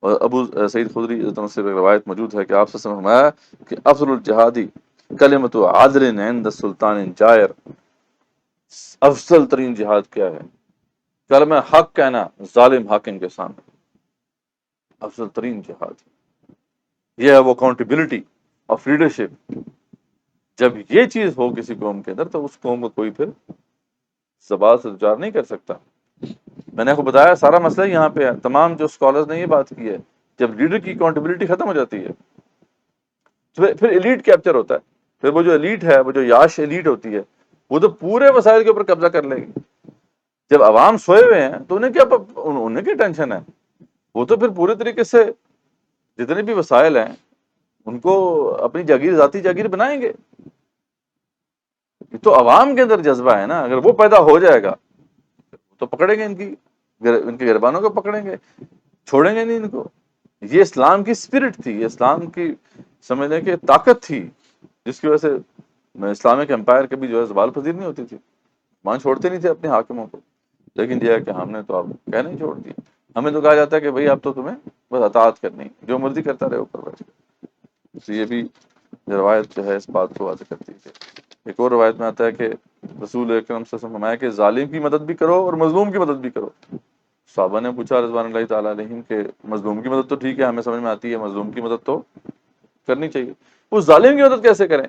اور ابو سعید خدری سے روایت موجود ہے کہ آپ سے فرمایا کہ افضل الجہادی کلمۃ عدل عند السلطان جائر، افضل ترین جہاد کیا ہے؟ کلمہ حق کہنا ظالم حاکم کے سامنے، افضل ترین جہاد یہ ہے، وہ اکاؤنٹیبلٹی آف لیڈرشپ۔ جب یہ چیز ہو کسی قوم کے اندر تو اس قوم کو کوئی پھر زوال سے دوچار نہیں کر سکتا۔ میں نے آپ کو بتایا سارا مسئلہ یہاں پہ ہے، تمام جو اسکالرز نے یہ بات کی ہے، جب لیڈر کی اکاؤنٹیبلٹی ختم ہو جاتی ہے پھر ایلیٹ کیپچر ہوتا ہے، پھر وہ جو ایلیٹ ہے، وہ جو یاش ایلیٹ ہوتی ہے، وہ تو پورے وسائل کے اوپر قبضہ کر لے گی۔ جب عوام سوئے ہوئے ہیں تو انہیں کیا ٹینشن ہے؟ وہ تو پھر پورے طریقے سے جتنے بھی وسائل ہیں ان کو اپنی جاگیر، ذاتی جاگیر بنائیں گے۔ تو عوام کے اندر جذبہ ہے نا، اگر وہ پیدا ہو جائے گا تو پکڑیں گے ان کے گربانوں کو پکڑیں گے، چھوڑیں گے نہیں ان کو۔ یہ اسلام کی اسپرٹ تھی، یہ اسلام کی سمجھنے کی طاقت تھی، جس کی وجہ سے اسلامک امپائر کبھی جو ہے زوال پذیر نہیں ہوتی تھی، مان چھوڑتے نہیں تھے اپنے حاکموں کو۔ لیکن یہ ہے کہ ہم نے تو اب کہنا ہی چھوڑ دیا، ہمیں تو کہا جاتا ہے کہ بھئی اب تو تمہیں بس اطاعت کرنی، جو مرضی کرتا رہے اوپر بیٹھ کے۔ تو یہ بھی روایت جو ہے اس بات کو واضح کرتی ہے۔ ایک اور روایت میں آتا ہے کہ رسول اکرم صلی اللہ علیہ وسلم فرمایا کہ ظالم کی مدد بھی کرو اور مظلوم کی مدد بھی کرو۔ صحابہ نے پوچھا رضوان اللہ تعالیٰ علیہم کہ مظلوم کی مدد تو ٹھیک ہے، ہمیں سمجھ میں آتی ہے، مظلوم کی مدد تو کرنی چاہیے، وہ ظالم کی مدد کیسے کریں؟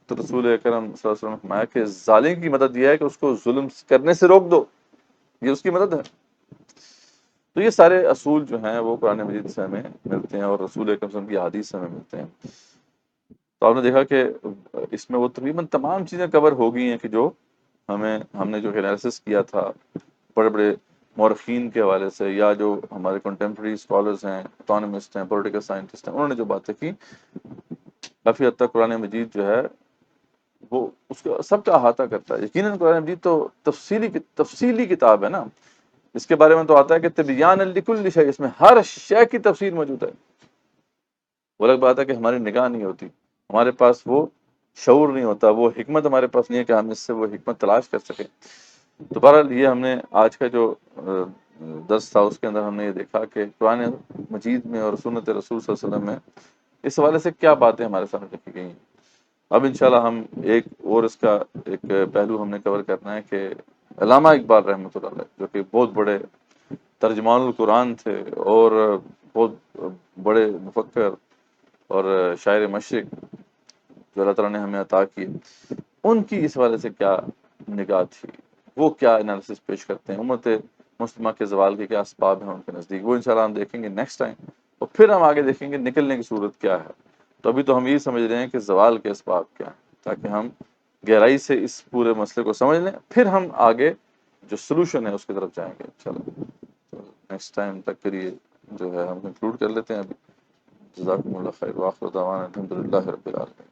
تو رسول اکرم صلی اللہ علیہ وسلم نے فرمایا کہ ظالم کی مدد یہ ہے کہ اس کو ظلم کرنے سے روک دو، یہ اس کی مدد ہے۔ تو یہ سارے اصول جو ہیں وہ قرآن مجید سے ہمیں ملتے ہیں اور رسول اکرم صلی اللہ علیہ وسلم کی احادیث سے ہمیں ملتے ہیں۔ تو آپ نے دیکھا کہ اس میں وہ تقریباً تمام چیزیں کور ہو گئی ہیں کہ جو ہم نے جو انالیسس کیا تھا بڑے بڑے مورخین کے حوالے سے، یا جو ہمارے کنٹمپریری اسکالرز ہیں، اکانومسٹ ہیں، پولیٹیکل سائنٹسٹ ہیں، انہوں نے جو باتیں کی، کافی حد تک قرآن مجید جو ہے وہ اس کا سب کا احاطہ کرتا ہے۔ یقیناً قرآن مجید تو تفصیلی کتاب ہے نا، اس کے بارے میں تو آتا ہے کہ تبیان لکل شیء، اس میں ہر شے کی تفصیل موجود ہے۔ وہ الگ بات ہے کہ ہماری نگاہ نہیں ہوتی، ہمارے پاس وہ شعور نہیں ہوتا، وہ حکمت ہمارے پاس نہیں ہے کہ ہم اس سے وہ حکمت تلاش کر سکیں۔ تو بہرحال یہ ہم نے آج کا جو درس تھا اس کے اندر ہم نے یہ دیکھا کہ قرآن مجید میں اور سنت رسول صلی اللہ علیہ وسلم میں اس حوالے سے کیا باتیں ہمارے سامنے رکھی گئی ہیں. اب انشاءاللہ ہم ایک اور اس کا ایک پہلو ہم نے کور کرنا ہے کہ علامہ اقبال رحمۃ اللہ علیہ جو کہ بہت بڑے ترجمان القرآن تھے اور بہت بڑے مفکر اور شاعر مشرق جو اللہ تعالیٰ نے ہمیں عطا کی، ان کی اس حوالے سے کیا نگاہ تھی، وہ کیا انالیسس پیش کرتے ہیں، امت مسلمہ کے زوال کے کیا اسباب ہیں ان کے نزدیک، وہ انشاءاللہ ہم دیکھیں گے نیکسٹ ٹائم. اور پھر ہم آگے دیکھیں گے نکلنے کی صورت کیا ہے. تو ابھی تو ہم یہ سمجھ رہے ہیں کہ زوال کے اسباب کیا ہیں، تاکہ ہم گہرائی سے اس پورے مسئلے کو سمجھ لیں، پھر ہم آگے جو سلوشن ہے اس کی طرف جائیں گے. چلو تو نیکسٹ ٹائم تک پھر یہ جو ہے ہم کنکلوڈ کر لیتے ہیں ابھی. جزاکم اللہ خیر، وآخر دعوانا الحمدللہ رب العالمین.